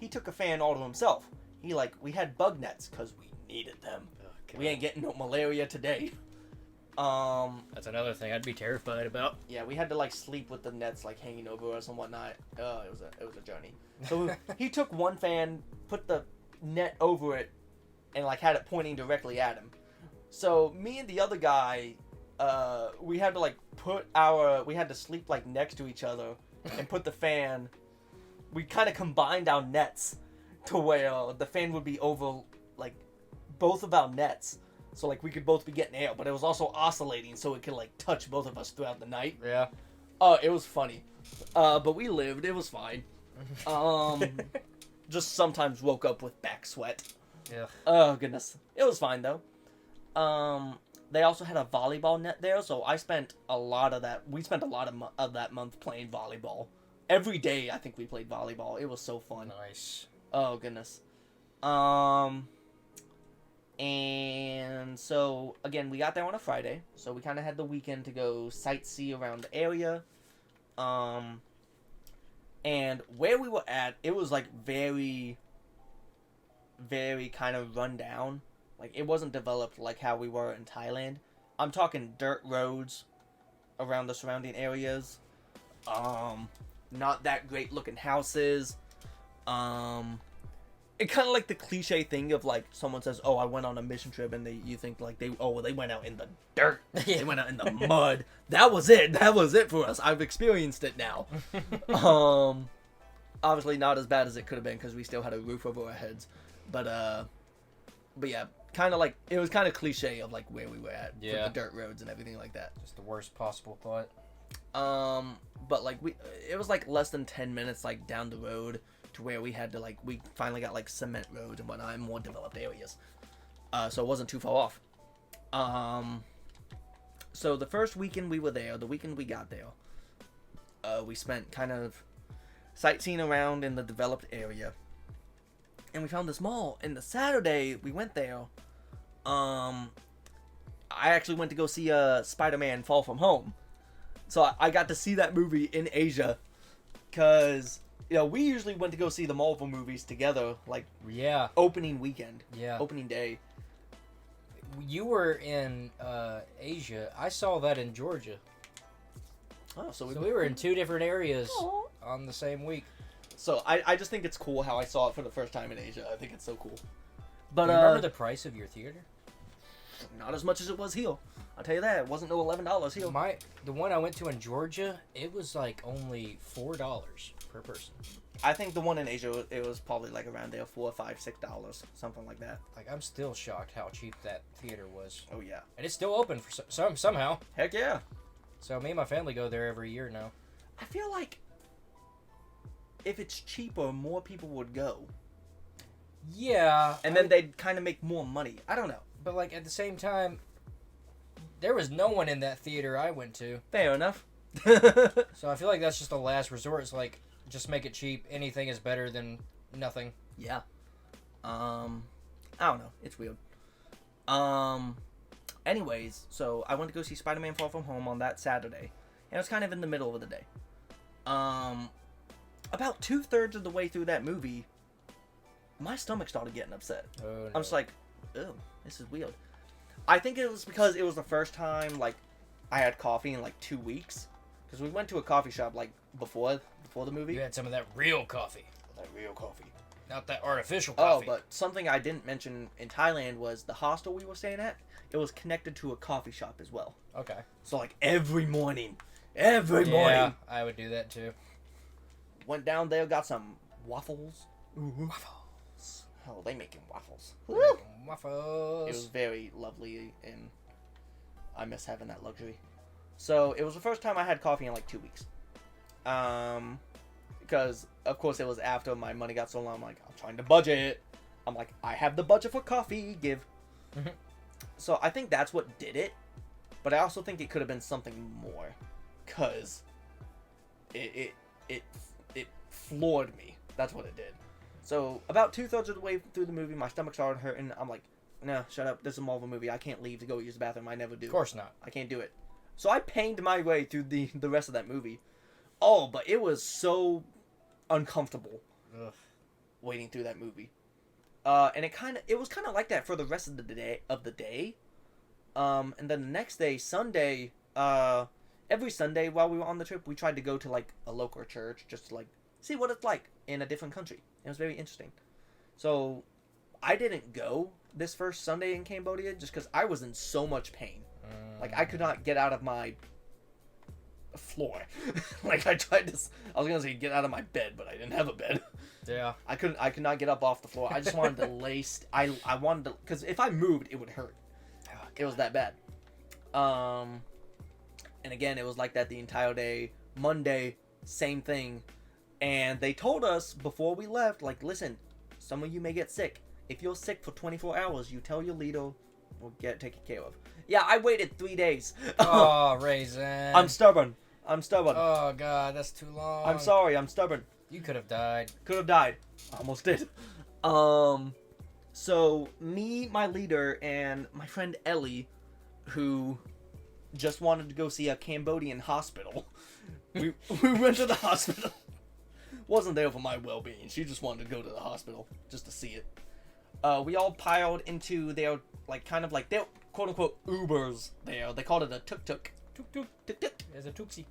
a fan all to himself. We had bug nets because we needed them. Okay. We ain't getting no malaria today. That's another thing I'd be terrified about. Yeah, we had to sleep with the nets hanging over us and whatnot. It was a journey. So he took one fan, put the net over it, and had it pointing directly at him. So me and the other guy, we had to we had to sleep next to each other and put the fan. We kind of combined our nets to where the fan would be over both of our nets. So we could both be getting air, but it was also oscillating, so it could touch both of us throughout the night. Yeah. Oh, it was funny. But we lived. It was fine. Just sometimes woke up with back sweat. Yeah. Oh goodness, it was fine though. They also had a volleyball net there, so I spent a lot of that. We spent a lot of that month playing volleyball. Every day, I think we played volleyball. It was so fun. Nice. Oh goodness. And so again, we got there on a Friday, so we kind of had the weekend to go sightsee around the area. And where we were at, it was very, very kind of run down. It wasn't developed like how we were in Thailand. I'm talking dirt roads around the surrounding areas. Not that great looking houses. It kind of the cliche thing of someone says, "Oh, I went on a mission trip," and you think they went out in the dirt, they went out in the mud. That was it. That was it for us. I've experienced it now. Obviously not as bad as it could have been because we still had a roof over our heads, but yeah, kind of it was kind of cliche of where we were at for the dirt roads and everything like that. Just the worst possible part. But it was less than 10 minutes down the road to where we had to we finally got cement roads and whatnot in more developed areas. So it wasn't too far off. So the first weekend we were there, the weekend we got there, we spent kind of sightseeing around in the developed area. And we found this mall. And the Saturday we went there, I actually went to go see Spider-Man Far From Home. So I got to see that movie in Asia. Because, we usually went to go see the Marvel movies together. Yeah. Opening weekend. Yeah. Opening day. You were in Asia. I saw that in Georgia. Oh, so we were in 2 different areas on the same week. So I just think it's cool how I saw it for the first time in Asia. I think it's so cool. But Do you remember the price of your theater? Not as much as it was here. I'll tell you that. It wasn't no $11 here. The one I went to in Georgia, it was only $4 per person. I think the one in Asia, it was probably around there, $4, $5, $6, something like that. I'm still shocked how cheap that theater was. Oh yeah. And it's still open for somehow. Heck yeah. So me and my family go there every year now. I feel if it's cheaper, more people would go. Yeah. And then they'd kind of make more money. I don't know. But at the same time, there was no one in that theater I went to. Fair enough. So I feel that's just a last resort. It's just make it cheap. Anything is better than nothing. Yeah. I don't know. It's weird. Anyways, so I went to go see Spider-Man Far From Home on that Saturday. And it was kind of in the middle of the day. About 2/3 of the way through that movie, my stomach started getting upset. Oh, no. I was like, "Ew, this is weird." I think it was because it was the first time I had coffee in 2 weeks, because we went to a coffee shop before the movie. You had some of that real coffee. That real coffee, not that artificial coffee. Oh, but something I didn't mention in Thailand was the hostel we were staying at. It was connected to a coffee shop as well. Okay. So every morning, every morning. Yeah, I would do that too. Went down there, got some waffles. Waffles. Oh, they making waffles. Waffles. It was very lovely, and I miss having that luxury. So it was the first time I had coffee in like 2 weeks. Because of course it was after my money got so low. I'm like, I'm trying to budget. I'm like, I have the budget for coffee. Give. So I think that's what did it. But I also think it could have been something more, cause it floored me. That's what it did. So about 2/3 of the way through the movie, my stomach started hurting. I'm like, no, shut up. This is a Marvel movie. I can't leave to go use the bathroom. I never do. Of course not. I can't do it. So I pained my way through the rest of that movie. Oh, but it was so uncomfortable. Ugh. Waiting through that movie. And it was kind of like that for the rest of the day. And then the next day, Sunday, every Sunday while we were on the trip, we tried to go to like a local church just to like see what it's like in a different country. It was very interesting. So I didn't go this first Sunday in Cambodia just because I was in so much pain. Like I could not get out of my floor. Like I was gonna say get out of my bed, but I didn't have a bed. Yeah. I could not get up off the floor. I just wanted to lay. I wanted to, because if I moved, it would hurt. Oh, it was that bad. And again, it was like that the entire day. Monday, same thing. And they told us before we left, like, listen, some of you may get sick. If you're sick for 24 hours, you tell your leader, we'll get it taken care of. Yeah, I waited 3 days. Oh, Raisin. I'm stubborn. Oh, God, that's too long. I'm sorry, I'm stubborn. You could have died. Could have died. Almost did. So me, my leader, and my friend Ellie, who just wanted to go see a Cambodian hospital. We went to the hospital. Wasn't there for my well-being. She just wanted to go to the hospital just to see it. We all piled into their, like, kind of like their quote-unquote Ubers there. They called it a tuk-tuk. Tuk-tuk. Tuk-tuk. There's a tuxie.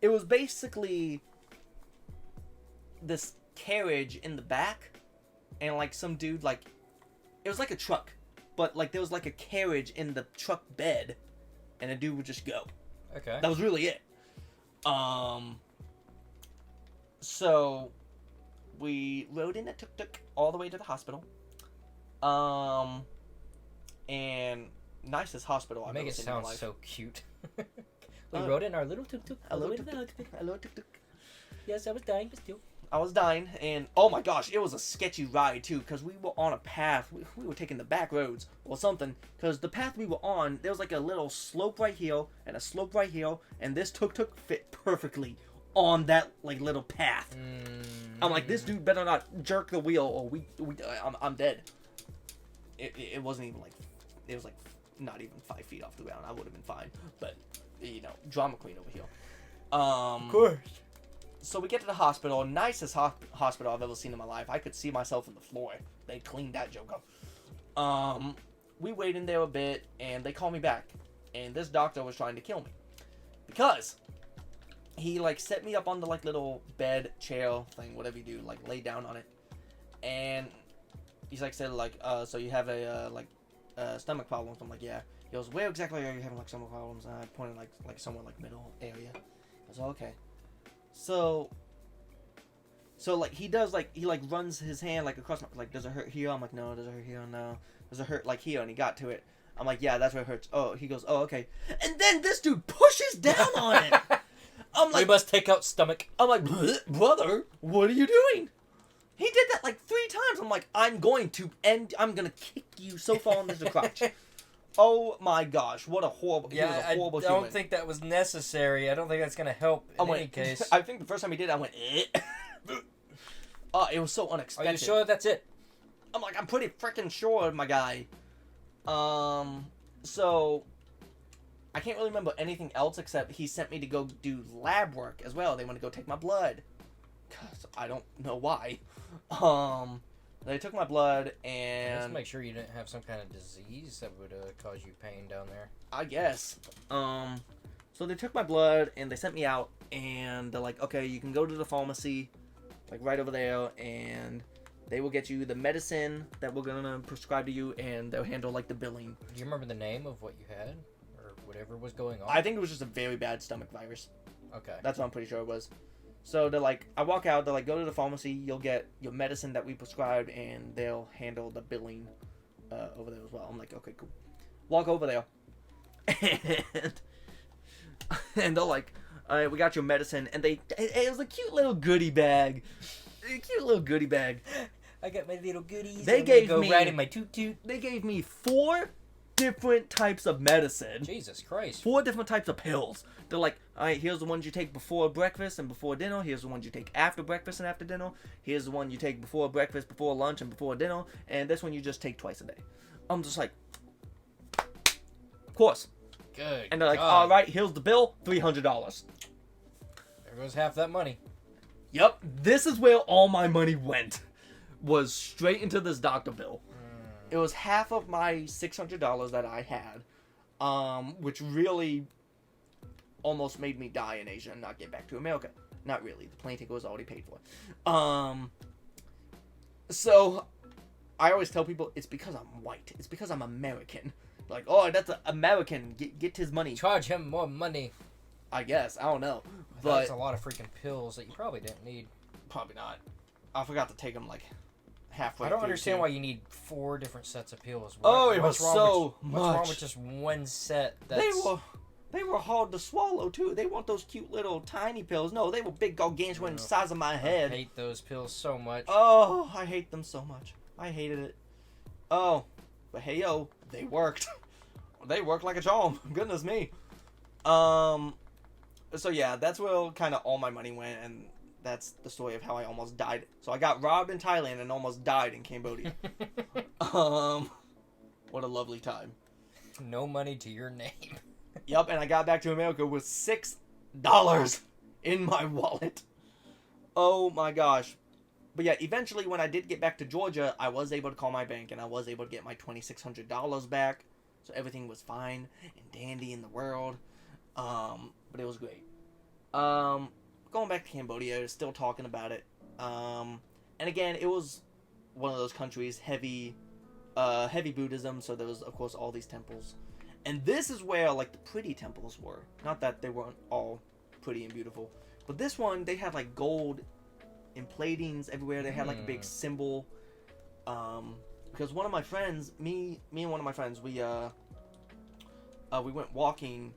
It was basically this carriage in the back, and like some dude, like, it was like a truck, but like there was like a carriage in the truck bed, and a dude would just go. Okay. That was really it. So we rode in a tuk-tuk all the way to the hospital. And nicest hospital I've Make ever it seen in my sound life. so cute. We rode in our little tuk-tuk all the way to the hospital. Hello, tuk-tuk. Yes, I was dying, but still. I was dying, and oh my gosh, it was a sketchy ride too, because we were on a path. We were taking the back roads or something, because the path we were on, there was like a little slope right here and a slope right here, and this tuk-tuk fit perfectly on that like little path. I'm like, this dude better not jerk the wheel, or I'm dead. It wasn't even like, it was like not even 5 feet off the ground. I would have been fine, but you know, drama queen over here. Of course. So we get to the hospital, nicest hospital I've ever seen in my life. I could see myself in the floor. They cleaned that joke up. We waited in there a bit, and they called me back. And this doctor was trying to kill me. Because he, like, set me up on the, like, little bed, chair thing, whatever you do, like, lay down on it. And he's, like, said, like, so you have a, stomach problems. I'm like, yeah. He goes, where exactly are you having, like, stomach problems? And I pointed, like somewhere, like, middle area. I was like, okay. So like he does, like he like runs his hand like across my, like, does it hurt here? I'm like, no. Does it hurt here? No. Does it hurt like here? And he got to it. I'm like, yeah, that's where it hurts. Oh, he goes, oh, okay. And then this dude pushes down on it. I'm like, we must take out stomach. I'm like, brother, what are you doing? He did that like 3 times. I'm like, I'm gonna kick you so far into the crotch. Oh my gosh, what a horrible, he was a horrible I don't think that was necessary. I don't think that's going to help in any case. I think the first time he did it, I went, Oh, it was so unexpected. Are you sure that's it? I'm like, I'm pretty freaking sure, my guy. So I can't really remember anything else except he sent me to go do lab work as well. They want to go take my blood. 'Cause I don't know why. They took my blood, and Let's make sure you didn't have some kind of disease that would cause you pain down there. I guess. So they took my blood, and they sent me out, and they're like, okay, you can go to the pharmacy, like right over there, and they will get you the medicine that we're gonna prescribe to you, and they'll handle like the billing. Do you remember the name of what you had, or whatever was going on? I think it was just a very bad stomach virus. Okay. That's what I'm pretty sure it was. So they're like, I walk out, they're like, go to the pharmacy, you'll get your medicine that we prescribed, and they'll handle the billing over there as well. I'm like, okay, cool. Walk over there, and they're like, all right, we got your medicine, and it was a cute little goodie bag. I got my little goodies. They I'm gave gonna go me- right in my toot. They gave me 4 different types of medicine. Jesus Christ. 4 different types of pills. They're like, all right, here's the ones you take before breakfast and before dinner. Here's the ones you take after breakfast and after dinner. Here's the one you take before breakfast, before lunch, and before dinner. And this one you just take twice a day. I'm just like, of course. Good. And they're like, God. all right, here's the bill, $300. There goes half that money. Yep, this is where all my money went. Was straight into this doctor bill. It was half of my $600 that I had, which really almost made me die in Asia and not get back to America. Not really. The plane ticket was already paid for. So I always tell people it's because I'm white. It's because I'm American. Like, oh, that's an American. Get his money. Charge him more money. I guess. I don't know. That's But a lot of freaking pills that you probably didn't need. probably not. I forgot to take them like halfway. I don't through, understand too. why you need 4 different sets of pills. Oh, it was what's so What's wrong much. with just one set? That's... They were hard to swallow too. They want those cute little tiny pills. No, they were big gargantuan size of my head. I hate those pills so much. Oh, I hate them so much. I hated it. Oh, but hey yo, they worked. They worked like a charm. Goodness me. So yeah, that's where kind of all my money went, and that's the story of how I almost died. So I got robbed in Thailand and almost died in Cambodia. What a lovely time. No money to your name. Yep, and I got back to America with $6 in my wallet. Oh my gosh. But yeah, eventually when I did get back to Georgia, I was able to call my bank and I was able to get my $2,600 back. So everything was fine and dandy in the world. But it was great. Going back to Cambodia, still talking about it. And again, it was one of those countries, heavy Buddhism, so there was, of course, all these temples. And this is where, like, the pretty temples were. Not that they weren't all pretty and beautiful. But this one, they had, like, gold emplatings everywhere. They had, like, a big symbol. Because one of my friends, me and one of my friends, we went walking,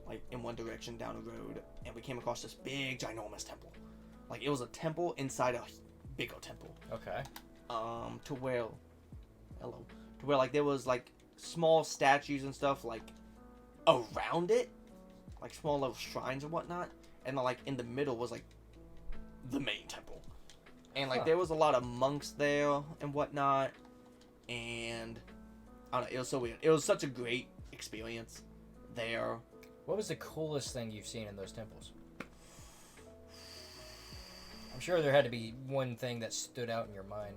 like, in one direction down a road. And we came across this big, ginormous temple. Like, it was a temple inside a bigger temple. Okay. To where... Hello. To where, like, there was, like, small statues and stuff like around it, like small little shrines and whatnot, and then, like, in the middle was like the main temple, and like there was a lot of monks there and whatnot, and I don't know, it was so weird. It was such a great experience there. What was the coolest thing you've seen in those temples? I'm sure there had to be one thing that stood out in your mind.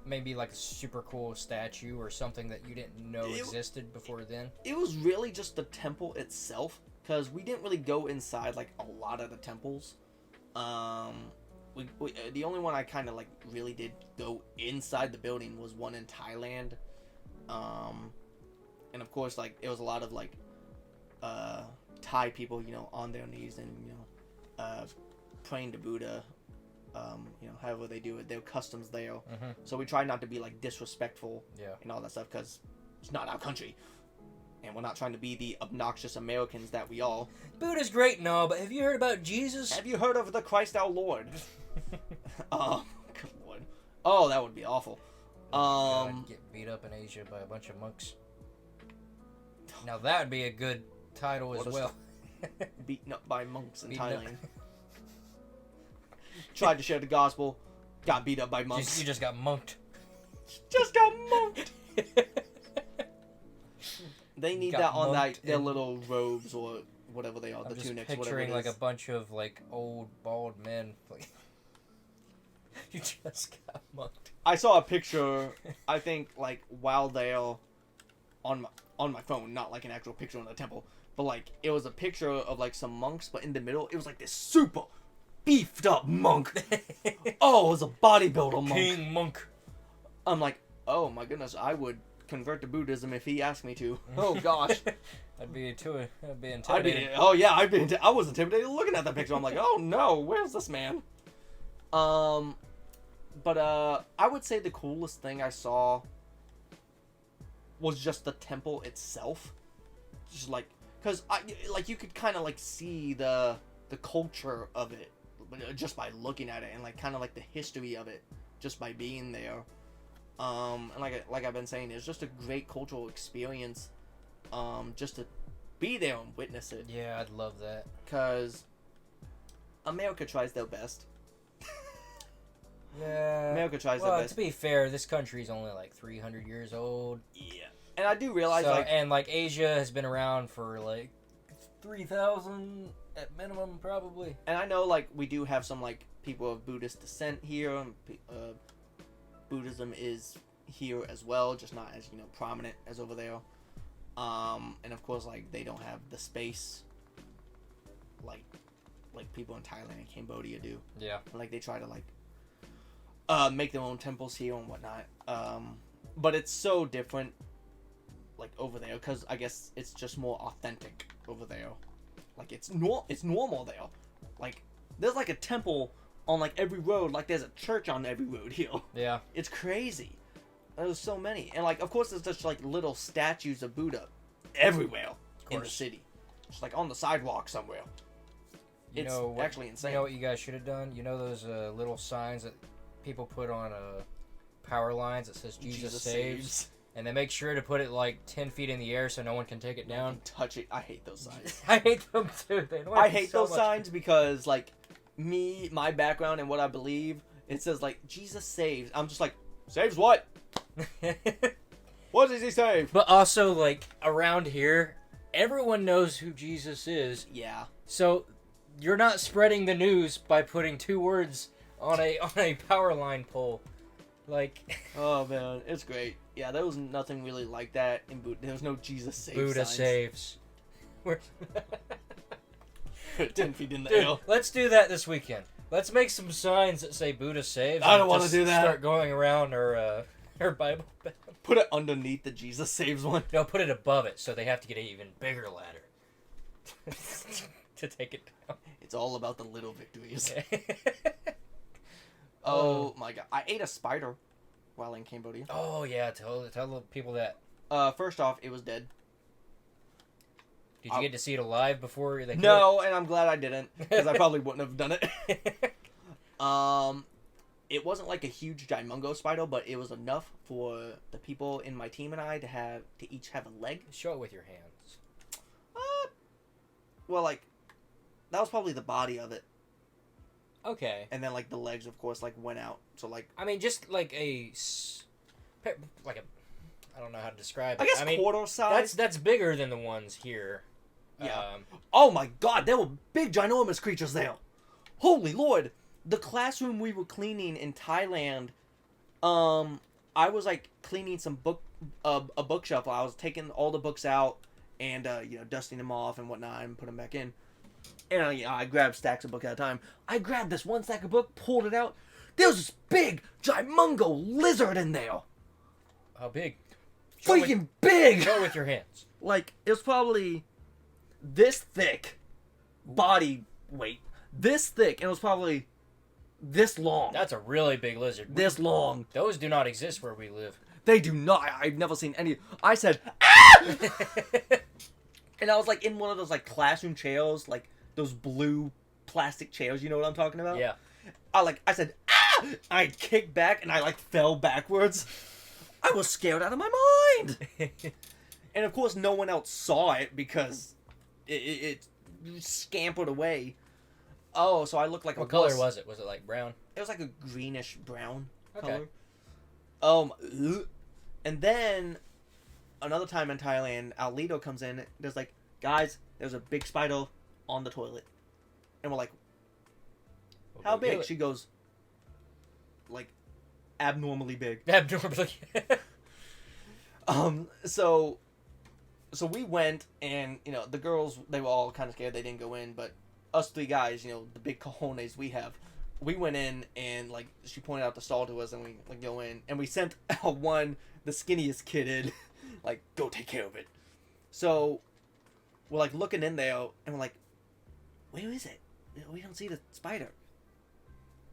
Maybe like a super cool statue or something that you didn't know existed before then. It was really just the temple itself, because we didn't really go inside like a lot of the temples. We the only one I kind of like really did go inside the building was one in Thailand. And of course, like, it was a lot of like Thai people, you know, on their knees and, you know, praying to Buddha. You know, however they do it, their customs there. Mm-hmm. So we try not to be like disrespectful, Yeah. and all that stuff, because it's not our country, and we're not trying to be the obnoxious Americans that we are. Buddha's great and all, but have you heard about Jesus? Have you heard of the Christ our Lord? Oh, good Lord. Oh, that would be awful. God, get beat up in Asia by a bunch of monks. Now that would be a good title as well. Beaten up by monks in Beaten up. Thailand. Tried to share the gospel, got beat up by monks. You just got monked. Just got monked. They need Got that on monked their in- little robes or whatever they are, I'm the just tunics, whatever picturing it like is. a bunch of like old bald men. Like, you just got monked. I saw a picture, I think, like, while they're on my phone, not like an actual picture in the temple, but like it was a picture of like some monks, but in the middle it was like this super beefed up monk. Oh, it was a bodybuilder monk. King monk. I'm like, oh my goodness, I would convert to Buddhism if he asked me to. Oh gosh. I'd be intimidated. I was intimidated looking at that picture. I'm like, oh no, where's this man? But I would say the coolest thing I saw was just the temple itself. Just like, cause you could kind of like see the culture of it just by looking at it, and like kind of like the history of it just by being there. And like I've been saying, it's just a great cultural experience. Just to be there and witness it. Yeah, I'd love that. Cause America tries their best. Yeah. America tries their Well, best. to be fair, this country's only like 300 years old. Yeah. And I do realize, like Asia has been around for like 3,000 at minimum, probably. And I know, like, we do have some, like, people of Buddhist descent here. Buddhism is here as well, just not as, prominent as over there. And of course, like, they don't have the space like people in Thailand and Cambodia do. Yeah. Like, they try to, like, make their own temples here and whatnot. But it's so different, like, over there, because I guess it's just more authentic over there. Like, it's normal there. Like, there's, like, a temple on, like, every road. Like, there's a church on every road here. Yeah. It's crazy. There's so many. And, like, of course, there's just, like, little statues of Buddha everywhere in the city. Just, like, on the sidewalk somewhere. It's actually insane. You know what you guys should have done? You know those little signs that people put on power lines that says Jesus saves? And they make sure to put it like 10 feet in the air so no one can take it down. Touch it. I hate those signs. I hate them too. I hate those signs because, like, my background and what I believe, it says, like, Jesus saves. I'm just like, saves what? What does he save? But also, like, around here, everyone knows who Jesus is. Yeah. So you're not spreading the news by putting 2 words on a power line pole. Like, oh man, it's great. Yeah, there was nothing really like that in Buddha. There was no Jesus saves. Buddha signs. saves. 10 feet in the Dude, air. let's do that this weekend. Let's make some signs that say Buddha saves. I don't want to do that. Start going around our Bible. Put it underneath the Jesus saves one. No, put it above it so they have to get an even bigger ladder to take it down. It's all about the little victories. Oh my god. I ate a spider while in Cambodia. Oh yeah, tell the people that. First off, it was dead. Did you get to see it alive before they killed No, and I'm glad I didn't, because I probably wouldn't have done it. It wasn't like a huge gimungo spider, but it was enough for the people in my team and I to each have a leg. Show it with your hands. Well, like, that was probably the body of it. Okay. And then, like, the legs, of course, like, went out. So, like... I mean, just like I don't know how to describe it. I guess quarter size. That's bigger than the ones here. Yeah. Oh my god, there were big, ginormous creatures there. Holy lord. The classroom we were cleaning in Thailand, I was, like, cleaning a bookshelf. I was taking all the books out and, dusting them off and whatnot and put them back in. And I grabbed stacks of books at a time. I grabbed this one stack of book, pulled it out. There was this big, gimungo lizard in there. How big? Freaking big! Show it with your hands. Like, it was probably this thick. Body weight. This thick. And it was probably this long. That's a really big lizard. This long. Those do not exist where we live. They do not. I've never seen any. I said, ah! And I was, like, in one of those, like, classroom chairs, like, those blue plastic chairs, you know what I'm talking about? Yeah. I said, ah! I kicked back and I, like, fell backwards. I was scared out of my mind. And of course, no one else saw it because it scampered away. Oh, so I looked like what color was it? Was it like brown? It was like a greenish brown Okay. color. And then another time in Thailand, Alito comes in. There's like, guys, there's a big spider on the toilet, and we're like, how big? She goes, like, abnormally big. Abnormally. So we went, and, the girls, they were all kind of scared. They didn't go in, but us 3 guys, the big cojones we have, we went in, and, like, she pointed out the stall to us, and we, like, go in, and we sent this the skinniest kid in. Like, go take care of it. So, we're like looking in there, and we're like, where is it? We don't see the spider.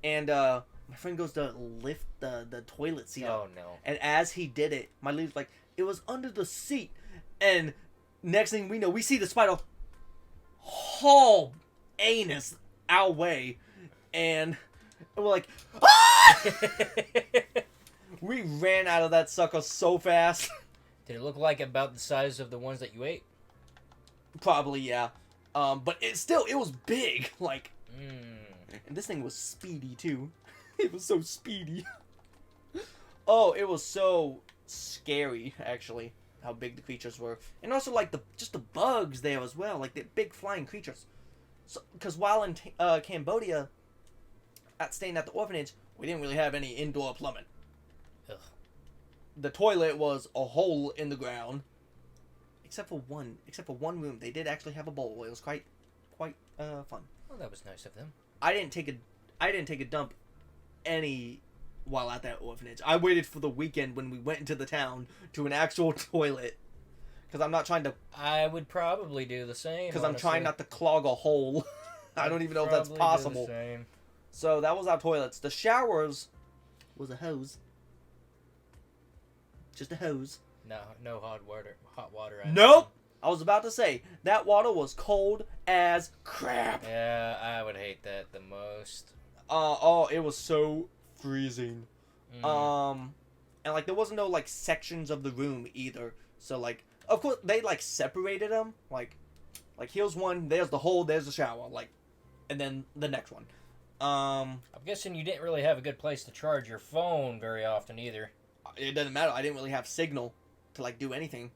And my friend goes to lift the toilet seat up. Oh no. And as he did it, my leader's like, it was under the seat. And next thing we know, we see the spider haul anus our way. And we're like, ah! We ran out of that sucker so fast. Did it look like about the size of the ones that you ate? Probably, yeah. But it was big. Like, and this thing was speedy too. It was so speedy. Oh, it was so scary, actually, how big the creatures were, and also like the bugs there as well, like the big flying creatures. So, because while in Cambodia, staying at the orphanage, we didn't really have any indoor plumbing. Ugh. The toilet was a hole in the ground, except for one room. They did actually have a bowl. It was quite fun. Well, that was nice of them. I didn't take a dump any while at that orphanage. I waited for the weekend when we went into the town to an actual toilet, because I'm not trying to. I would probably do the same. Because I'm trying not to clog a hole. I don't even know if that's possible. Do the same. So that was our toilets. The showers was a hose. Just a hose. No hot water. Nope. I was about to say that water was cold as crap. Yeah, I would hate that the most. It was so freezing. And like there wasn't no like sections of the room either. So like, of course they like separated them. Like here's one, there's the hole, there's the shower, like, and then the next one. I'm guessing you didn't really have a good place to charge your phone very often either. It doesn't matter. I didn't really have signal to like do anything.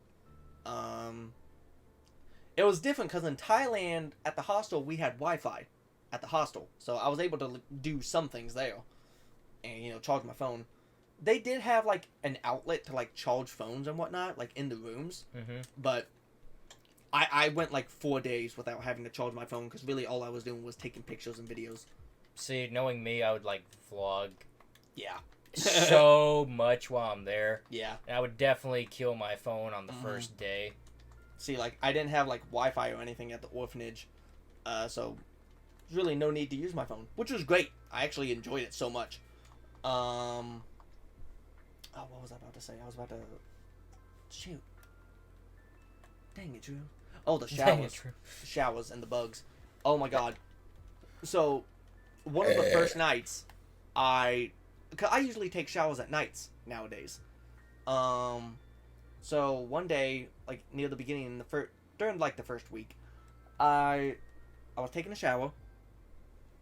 It was different because in Thailand at the hostel we had Wi-Fi at the hostel, so I was able to do some things there, and charge my phone. They did have like an outlet to like charge phones and whatnot, like in the rooms. But I went like 4 days without having to charge my phone because really all I was doing was taking pictures and videos. See, knowing me, I would like vlog. Yeah. So much while I'm there. Yeah. And I would definitely kill my phone on the first day. See, like, I didn't have, like, Wi-Fi or anything at the orphanage, so there's really no need to use my phone, which was great. I actually enjoyed it so much. What was I about to say? I was about to... Shoot. Dang it, Drew. Oh, the showers. The showers and the bugs. Oh, my God. So, one of the first nights, I usually take showers at nights nowadays. So one day, like near the beginning, during like the first week, I was taking a shower,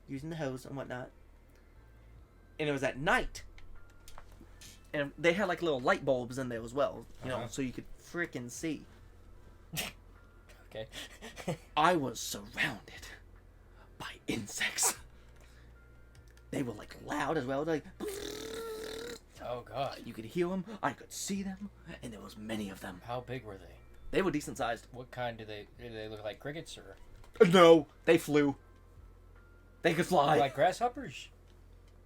using the hose and whatnot, and it was at night, and they had like little light bulbs in there as well, so you could freaking see. Okay. I was surrounded by insects. They were like loud as well, like. Oh God! You could hear them, I could see them, and there was many of them. How big were they? They were decent sized. What kind did they look like? Crickets or? No, they flew. They could fly. Like grasshoppers?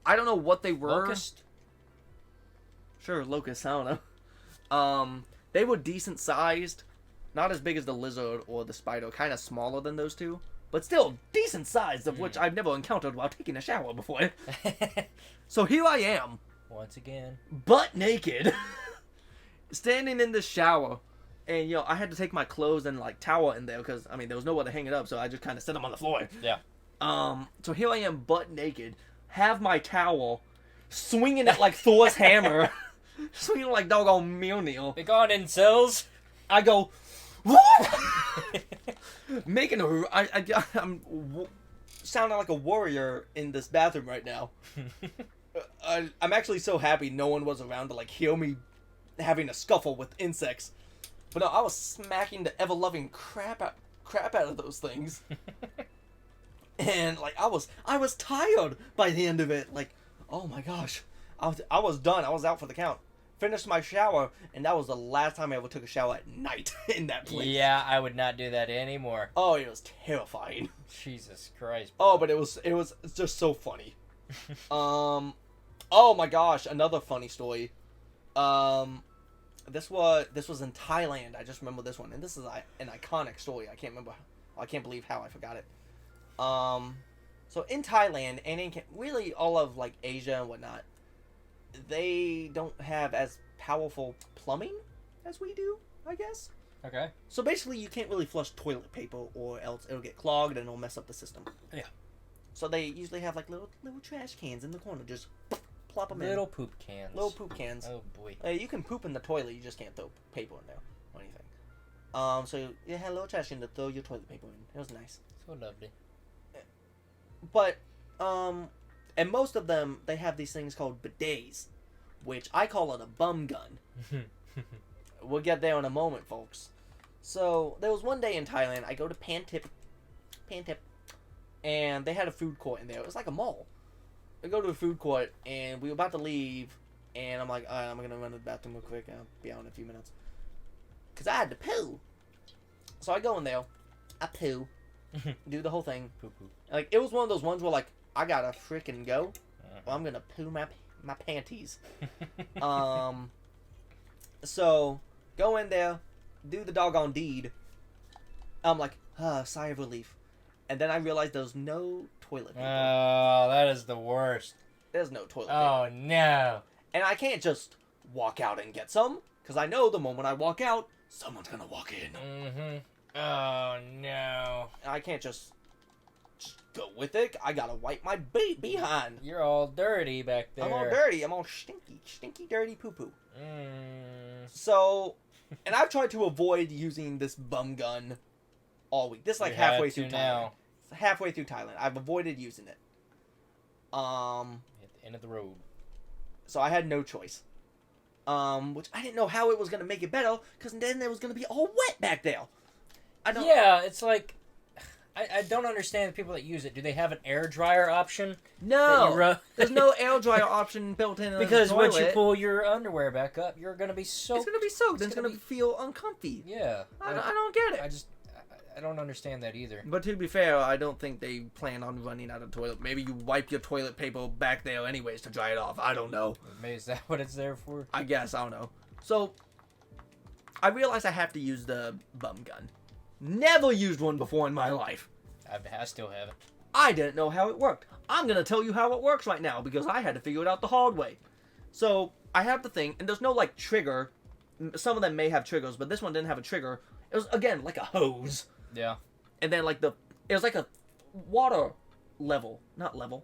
I don't know what they were. Locust? Sure, locust. I don't know. They were decent sized, not as big as the lizard or the spider. Kind of smaller than those two, but still decent sized. Of which I've never encountered while taking a shower before. So here I am. Once again, butt naked, standing in the shower, and I had to take my clothes and like towel in there because there was nowhere to hang it up, so I just kind of set them on the floor. Yeah. So here I am, butt naked, have my towel, swinging it like Thor's hammer, swinging it like doggone Mjolnir. Be gone, incels. I go, making I'm sounding like a warrior in this bathroom right now. I'm actually so happy no one was around to like hear me having a scuffle with insects. But no, I was smacking the ever-loving crap out of those things. And like I was tired by the end of it. Like, oh my gosh. I was done. I was out for the count. Finished my shower, and that was the last time I ever took a shower at night in that place. Yeah, I would not do that anymore. Oh, it was terrifying. Jesus Christ. Bro. Oh, but it was just so funny. Oh my gosh, another funny story. this was in Thailand. I just remember this one, and this is an iconic story. I can't believe how I forgot it. So in Thailand and in really all of like Asia and whatnot, they don't have as powerful plumbing as we do, I guess. Okay. So basically, you can't really flush toilet paper, or else it'll get clogged and it'll mess up the system. Yeah. So they usually have like little trash cans in the corner, just plop them in. Little poop cans. Little poop cans. Oh boy. You can poop in the toilet, you just can't throw paper in there or anything. So you had a little trash can to throw your toilet paper in. It was nice. So lovely. But and most of them, they have these things called bidets, which I call it a bum gun. We'll get there in a moment, folks. So there was one day in Thailand, I go to Pantip, and they had a food court in there. It was like a mall. I go to the food court, and we were about to leave, and I'm like, alright, I'm gonna run to the bathroom real quick, and I'll be out in a few minutes. Because I had to poo. So I go in there, I poo, do the whole thing. Poo-poo. Like, it was one of those ones where, like, I gotta freaking go, or I'm gonna poo my panties. So, go in there, do the doggone deed. I'm like, sigh of relief. And then I realized there's no toilet paper. Oh, that is the worst. There's no toilet paper. Oh, no. And I can't just walk out and get some, because I know the moment I walk out, someone's gonna walk in. Mm-hmm. Oh, no. And I can't just go with it. I gotta wipe my behind. You're all dirty back there. I'm all dirty. I'm all stinky, dirty poo-poo. Mm. So, and I've tried to avoid using this bum gun all week. This is like halfway through Thailand. Now. Halfway through Thailand. I've avoided using it. At the end of the road. So I had no choice. Which I didn't know how it was going to make it better, because then it was going to be all wet back there. Yeah, it's like, I don't understand the people that use it. Do they have an air dryer option? No, there's no air dryer option built in. Because the once you toilet, pull your underwear back up, you're gonna be soaked. it's gonna be soaked. It's gonna feel uncomfy. Yeah, I don't get it. I don't understand that either. But to be fair, I don't think they plan on running out of toilet. Maybe you wipe your toilet paper back there anyways to dry it off. I don't know. Maybe is that what it's there for? I guess, I don't know. So, I realized I have to use the bum gun. Never used one before in my life. I still haven't. I didn't know how it worked. I'm going to tell you how it works right now, because I had to figure it out the hard way. So, I have the thing, and there's no, like, trigger. Some of them may have triggers, but this one didn't have a trigger. It was, again, like a hose. Yeah. And then, like, it was like a water level. Not level.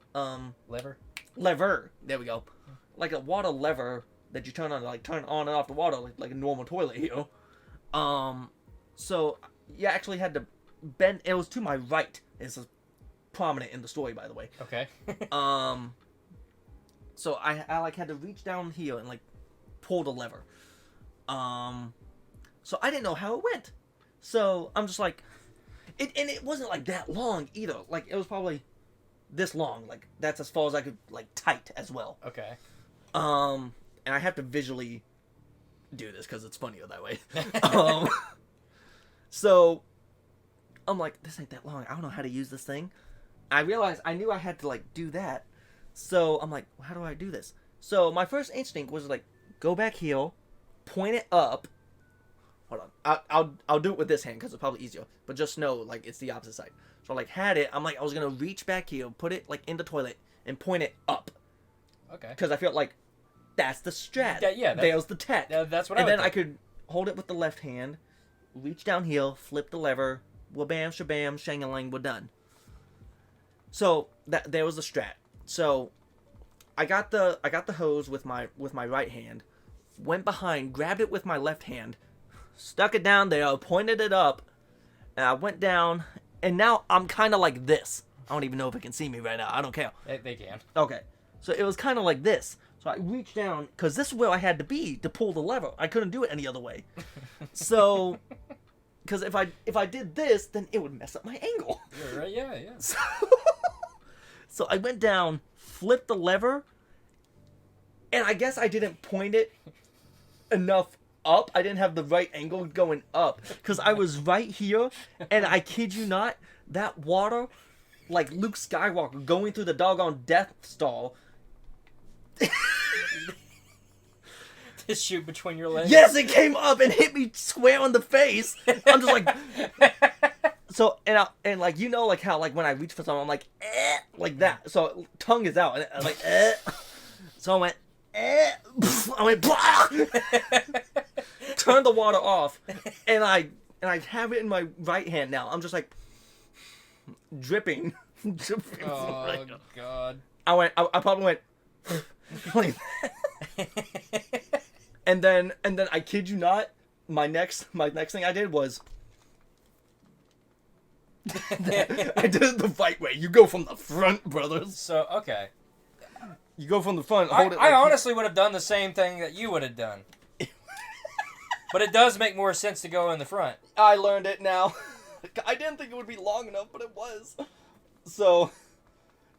Lever? Lever. There we go. Like a water lever that you turn on, like, turn on and off the water, like a normal toilet, you know? So, you actually had to bend. It was to my right. It's prominent in the story, by the way. Okay. So I like had to reach down here and like pull the lever. So I didn't know how it went. So I'm just like, it wasn't like that long either. Like it was probably this long. Like that's as far as I could like tight as well. Okay. And I have to visually do this because it's funnier that way. So I'm like, this ain't that long. I don't know how to use this thing. I realized I knew I had to like do that. So I'm like, well, how do I do this? So my first instinct was like, go back here, point it up. Hold on, I'll do it with this hand because it's probably easier. But just know, like, it's the opposite side. So I like had it. I'm like, I was gonna reach back here, put it like in the toilet, and point it up. Okay. Because I felt like that's the strat. Yeah. There's the tech. That's what. And then I could hold it with the left hand, reach down here, flip the lever, wha-bam, shabam, shang-a-lang, we're done. So there was the strat. So I got the hose with my right hand, went behind, grabbed it with my left hand, stuck it down there, pointed it up, and I went down, and now I'm kind of like this. I don't even know if it can see me right now. I don't care. They can. Okay. So it was kind of like this. So I reached down, because this is where I had to be to pull the lever. I couldn't do it any other way. So, because if I did this, then it would mess up my angle. You're right, yeah. So I went down, flipped the lever, and I guess I didn't point it enough up. I didn't have the right angle going up, because I was right here, and I kid you not, that water, like Luke Skywalker going through the doggone Death Star. Just shoot between your legs. Yes, it came up and hit me square on the face. I'm just like, so and like like how like when I reach for something I'm like like that. So tongue is out and I'm like So I went I went turned the water off and I have it in my right hand now. I'm just like dripping. Oh God. I probably went like and then I kid you not, my next thing I did was I did it the right way. You go from the front, brothers. So okay. You go from the front. Hold I honestly would have done the same thing that you would have done. But it does make more sense to go in the front. I learned it now. I didn't think it would be long enough, but it was. So,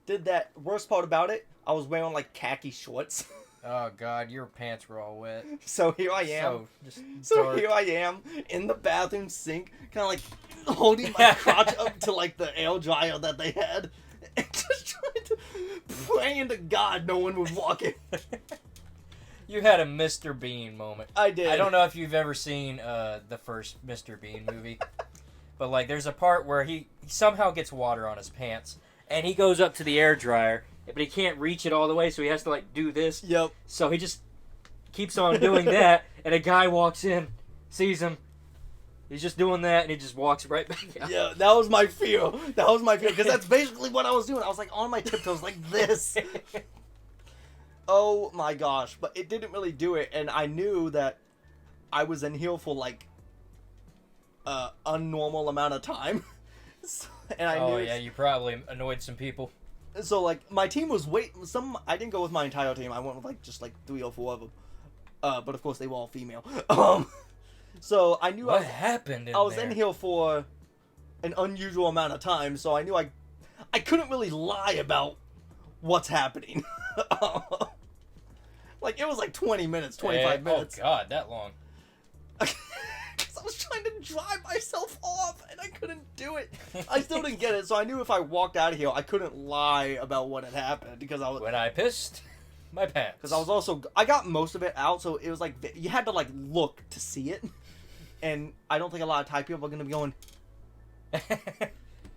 did that. Worst part about it, I was wearing like khaki shorts. Oh God, your pants were all wet. So here I am. So here I am in the bathroom sink, kind of like holding my crotch up to like the air dryer that they had, and just trying to praying to God no one would walk in. You had a Mr. Bean moment. I did. I don't know if you've ever seen the first Mr. Bean movie, but like there's a part where he somehow gets water on his pants, and he goes up to the air dryer, but he can't reach it all the way, so he has to like do this. Yep. So he just keeps on doing that, and a guy walks in, sees him. He's just doing that, and he just walks right back out. Yeah, that was my fear. Because that's basically what I was doing. I was like on my tiptoes like this. Oh my gosh. But it didn't really do it, and I knew that I was in here for like unnormal amount of time. And I knew Yeah, you probably annoyed some people. So like my team was I didn't go with my entire team. I went with like just like 3 or 4 of them. But of course they were all female. So I knew what happened I was in here for an unusual amount of time, so I knew I couldn't really lie about what's happening. Like it was like 20 minutes, 25 minutes. Oh God, that long. Because I was trying to drive myself off and I couldn't do it. I still didn't get it, so I knew if I walked out of here, I couldn't lie about what had happened because I was. When I pissed my pants. Because I got most of it out, so it was like you had to like look to see it, and I don't think a lot of Thai people are gonna be going.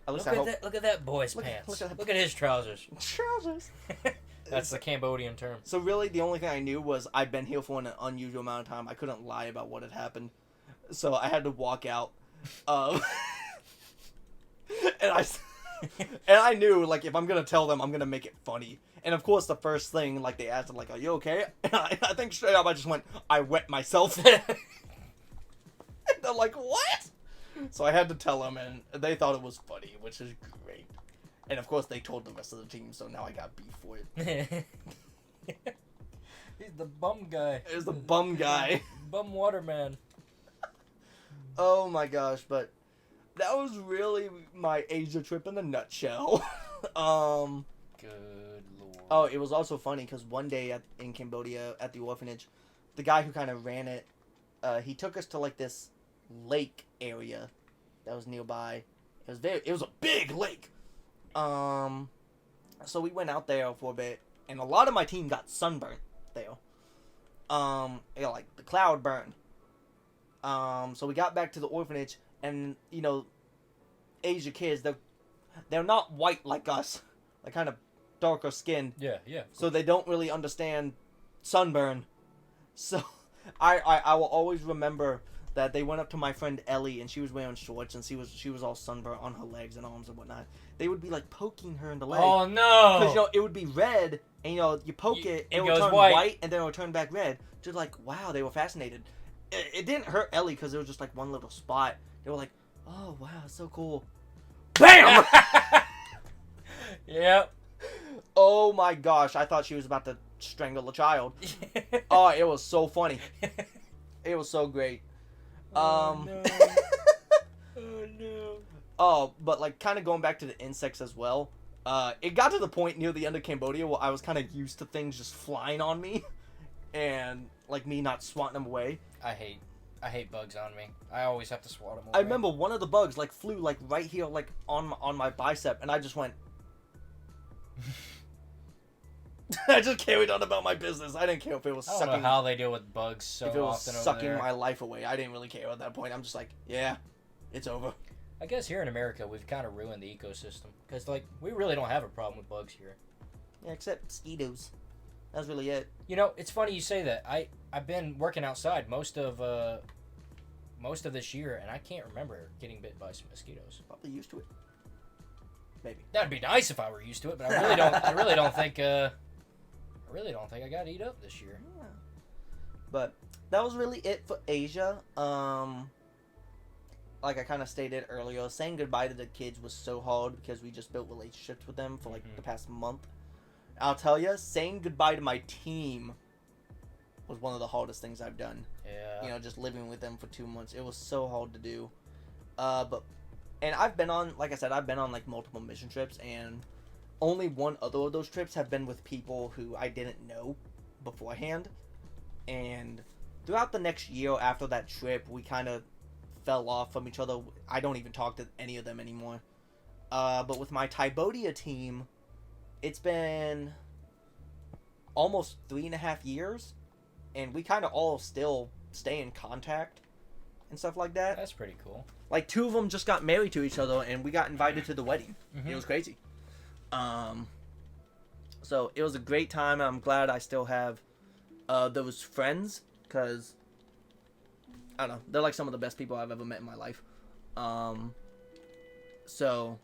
Look at that boy's pants. Look at his trousers. Trousers. That's the Cambodian term. So really, the only thing I knew was I'd been here for an unusual amount of time. I couldn't lie about what had happened, so I had to walk out. And I knew like if I'm gonna tell them, I'm gonna make it funny. And of course, the first thing like they asked, like, "Are you okay?" And I think straight up, I just went, "I wet myself." And they're like, "What?" So I had to tell them, and they thought it was funny, which is great. And of course, they told the rest of the team, so now I got beef for it. He's the bum guy. He's the bum guy. Bum waterman. Oh my gosh, but that was really my Asia trip in a nutshell. Good lord. Oh, it was also funny because one day in Cambodia at the orphanage, the guy who kind of ran it, he took us to like this lake area that was nearby. It was a big lake. So we went out there for a bit, and a lot of my team got sunburnt there. Like the cloud burn. So we got back to the orphanage, and you know, Asia kids, they're not white like us. They're kind of darker skinned. Yeah. So they don't really understand sunburn. So I will always remember that they went up to my friend Ellie, and she was wearing shorts, and she was all sunburnt on her legs and arms and whatnot. They would be like poking her in the leg. Oh no! Because you know it would be red, and you know you poke it would goes turn white, and then it would turn back red. Just like wow, they were fascinated. It didn't hurt Ellie because it was just like one little spot. They were like, oh wow, it's so cool. BAM! Yep. Oh my gosh, I thought she was about to strangle a child. Oh, it was so funny. It was so great. Oh no. Oh no. Oh, but like kind of going back to the insects as well. It got to the point near the end of Cambodia where I was kind of used to things just flying on me, and like me not swatting them away. I hate bugs on me. I always have to swat them away. I remember one of the bugs like flew like right here, like on my bicep, and I just went. I just carried on about my business. I didn't care if it was I don't sucking. know how they deal with bugs so if it was often over sucking there. my life away. I didn't really care at that point. I'm just like, yeah, it's over. I guess here in America, we've kind of ruined the ecosystem. Because, like, we really don't have a problem with bugs here. Yeah, except mosquitoes. That's really it. You know, it's funny you say that. I've been working outside most of this year, and I can't remember getting bit by some mosquitoes. Probably used to it. Maybe. That'd be nice if I were used to it, but I really don't. I really don't think I got eat up this year. Yeah. But that was really it for Asia. Like I kind of stated earlier, saying goodbye to the kids was so hard because we just built relationships with them for like the past month. I'll tell you, saying goodbye to my team was one of the hardest things I've done. Yeah. You know, just living with them for 2 months. It was so hard to do. And I've been on, like I said, I've been on like multiple mission trips, and only one other of those trips have been with people who I didn't know beforehand. And throughout the next year after that trip, we kind of fell off from each other. I don't even talk to any of them anymore. But with my Cambodia team, it's been almost 3.5 years, and we kind of all still stay in contact and stuff like that. That's pretty cool. Like 2 of them just got married to each other, and we got invited to the wedding. Mm-hmm. It was crazy. So it was a great time. I'm glad I still have those friends, because I don't know, they're like some of the best people I've ever met in my life. So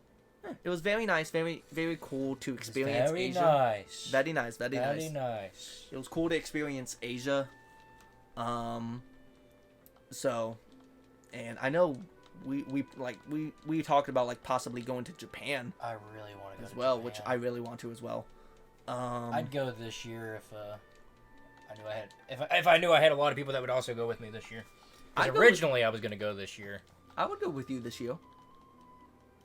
it was very nice, very, very cool to experience Asia. Nice. Very nice, very nice. Very nice. It was cool to experience Asia. So, and I know we talked about like possibly going to Japan I really want to go as to well, Japan. which I really want to as well. I'd go this year if I knew I had a lot of people that would also go with me this year. Because originally I was going to go this year. I would go with you this year.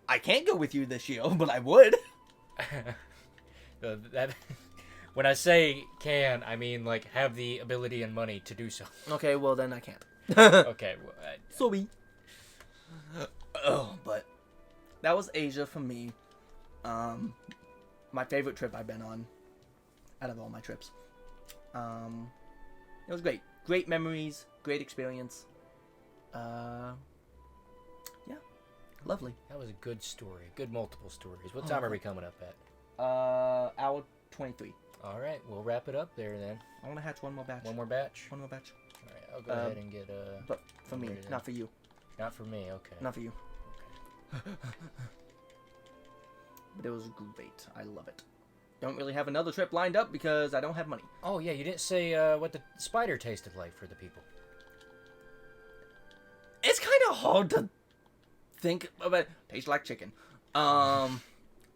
I can't go with you this year, but I would. When I say can, I mean like have the ability and money to do so. Okay, well then I can't. Okay. Well, sorry. Oh, but that was Asia for me. My favorite trip I've been on out of all my trips. It was great. Great memories, great experience. Yeah, lovely. that was a good story. Good multiple stories. What time are we coming up at? Hour 23. All right, we'll wrap it up there then. I want to hatch one more batch. One more batch? One more batch. All right, I'll go ahead and get But for me, Raisin. not for you. Not for me, okay. Not for you. But it was great. I love it. Don't really have another trip lined up because I don't have money. Oh yeah, you didn't say what the spider tasted like for the people. It's kind of hard to think of it. Tastes like chicken. I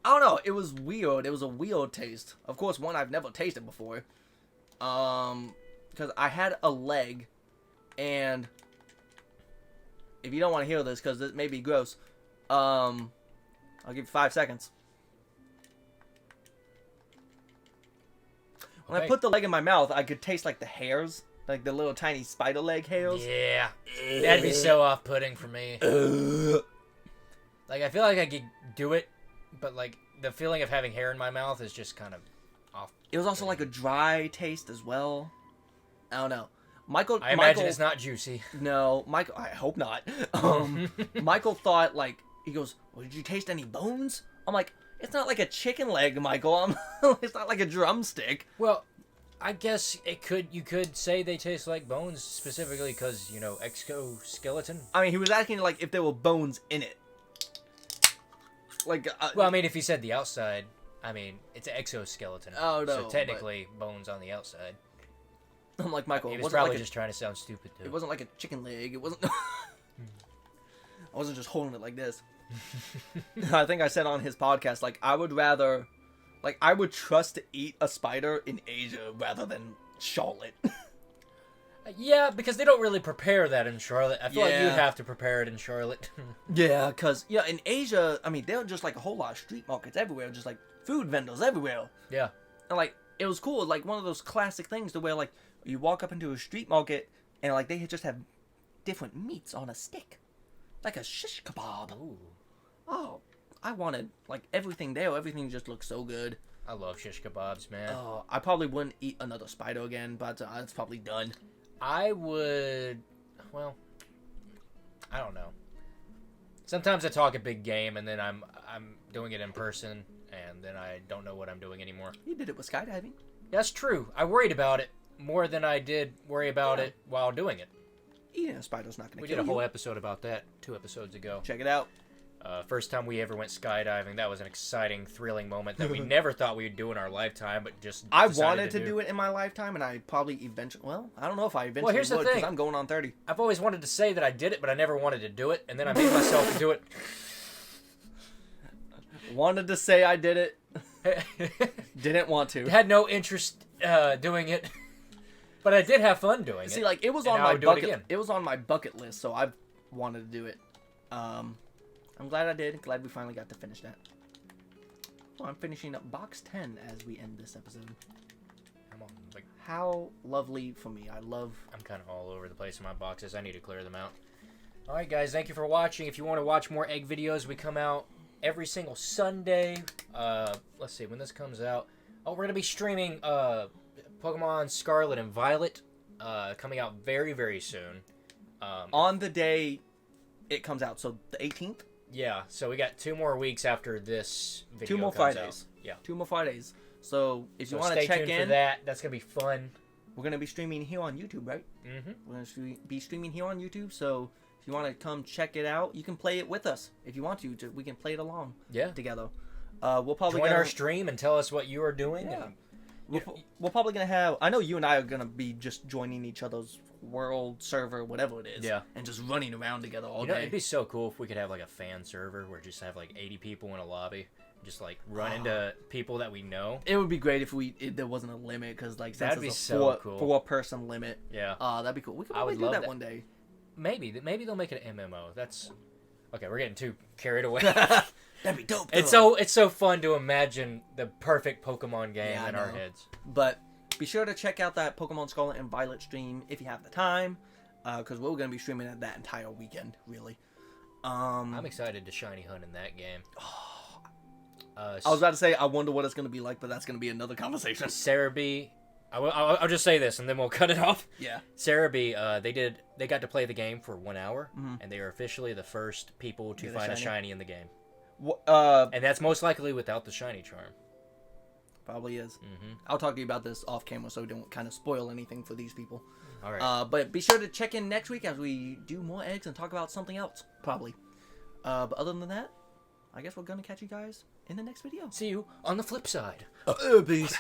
don't know. It was weird. It was a weird taste. Of course, one I've never tasted before. Because I had a leg, and if you don't want to hear this, because it may be gross, I'll give you 5 seconds. When I put the leg in my mouth, I could taste like the hairs, like the little tiny spider leg hairs. Yeah, that'd be so off-putting for me. Like I feel like I could do it, but like the feeling of having hair in my mouth is just kind of off. It was also like a dry taste as well. I don't know. I imagine it's not juicy. No, Michael. I hope not. Michael thought like he goes, well, "Did you taste any bones?" I'm like, "It's not like a chicken leg, Michael. It's not like a drumstick." Well, I guess you could say they taste like bones specifically because exoskeleton. I mean, he was asking like if there were bones in it. Like, well, I mean, if he said the outside, I mean, it's an exoskeleton. Oh no! So technically, bones on the outside. I'm like, Michael. He was probably just trying to sound stupid too. It wasn't like a chicken leg. It wasn't. I wasn't just holding it like this. I think I said on his podcast, like, I would trust to eat a spider in Asia rather than Charlotte. Yeah, because they don't really prepare that in Charlotte. I feel like you'd have to prepare it in Charlotte. Yeah, because, in Asia, I mean, there are just, like, a whole lot of street markets everywhere, just, like, food vendors everywhere. Yeah. And, like, it was cool, like, one of those classic things to where, like, you walk up into a street market, and, like, they just have different meats on a stick. Like a shish kebab. Ooh. Oh, I wanted, like, everything there. Everything just looked so good. I love shish kebabs, man. I probably wouldn't eat another spider again, but it's probably done. I would... Well, I don't know. Sometimes I talk a big game, and then I'm doing it in person, and then I don't know what I'm doing anymore. You did it with skydiving. That's true. I worried about it more than I did worry about it while doing it. Eating a spider's not going to kill you. We did a whole episode about that 2 episodes ago. Check it out. First time we ever went skydiving, that was an exciting, thrilling moment that we never thought we would do in our lifetime, but just I wanted to do it in my lifetime, and I probably eventually... Well, I don't know if I eventually here's would, the thing. because I'm going on 30. I've always wanted to say that I did it, but I never wanted to do it, and then I made myself do it. Wanted to say I did it. Didn't want to. Had no interest doing it, but I did have fun doing it. See, like, it was on my bucket. It was on my bucket list, so I've wanted to do it. I'm glad I did. Glad we finally got to finish that. Well, I'm finishing up box 10 as we end this episode. I'm on, like, how lovely for me. I'm kind of all over the place in my boxes. I need to clear them out. All right, guys. Thank you for watching. If you want to watch more egg videos, we come out every single Sunday. Let's see when this comes out. Oh, we're gonna be streaming Pokemon Scarlet and Violet, coming out very, very soon. On the day it comes out, so the 18th. Yeah, so we got 2 more weeks after this video 2 more comes Fridays. out. Yeah, 2 more Fridays. So if you want to stay check tuned in for that, that's gonna be fun. We're gonna be streaming here on YouTube, right? Mm-hmm. We're gonna be streaming here on YouTube. So if you want to come check it out, you can play it with us if you want to. We can play it along. Yeah. Together. We'll probably join our stream and tell us what you are doing. Yeah. And, we're probably gonna have. I know you and I are gonna be just joining each other's world server, whatever it is. Yeah. And just running around together all day. It'd be so cool if we could have like a fan server where just have like 80 people in a lobby, just like run into people that we know. It would be great if there wasn't a limit, because like that'd be a so cool. 4-person limit. Yeah. That'd be cool. We could probably do that one day. Maybe they'll make it an MMO. That's okay. We're getting too carried away. That'd be dope. It's so fun to imagine the perfect Pokemon game in our heads. But be sure to check out that Pokemon Scarlet and Violet stream if you have the time, because we're gonna be streaming it that entire weekend, really. I'm excited to shiny hunt in that game. I was about to say I wonder what it's gonna be like, but that's gonna be another conversation. Cerebi, I'll just say this and then we'll cut it off. Yeah. Cerebi, they got to play the game for 1 hour, and they are officially the first people to find a shiny in the game. And that's most likely without the shiny charm. Probably is. I'll talk to you about this off camera, so we don't kind of spoil anything for these people. All right. But be sure to check in next week as we do more eggs and talk about something else, probably. But other than that, I guess we're gonna catch you guys in the next video. See you on the flip side. Peace.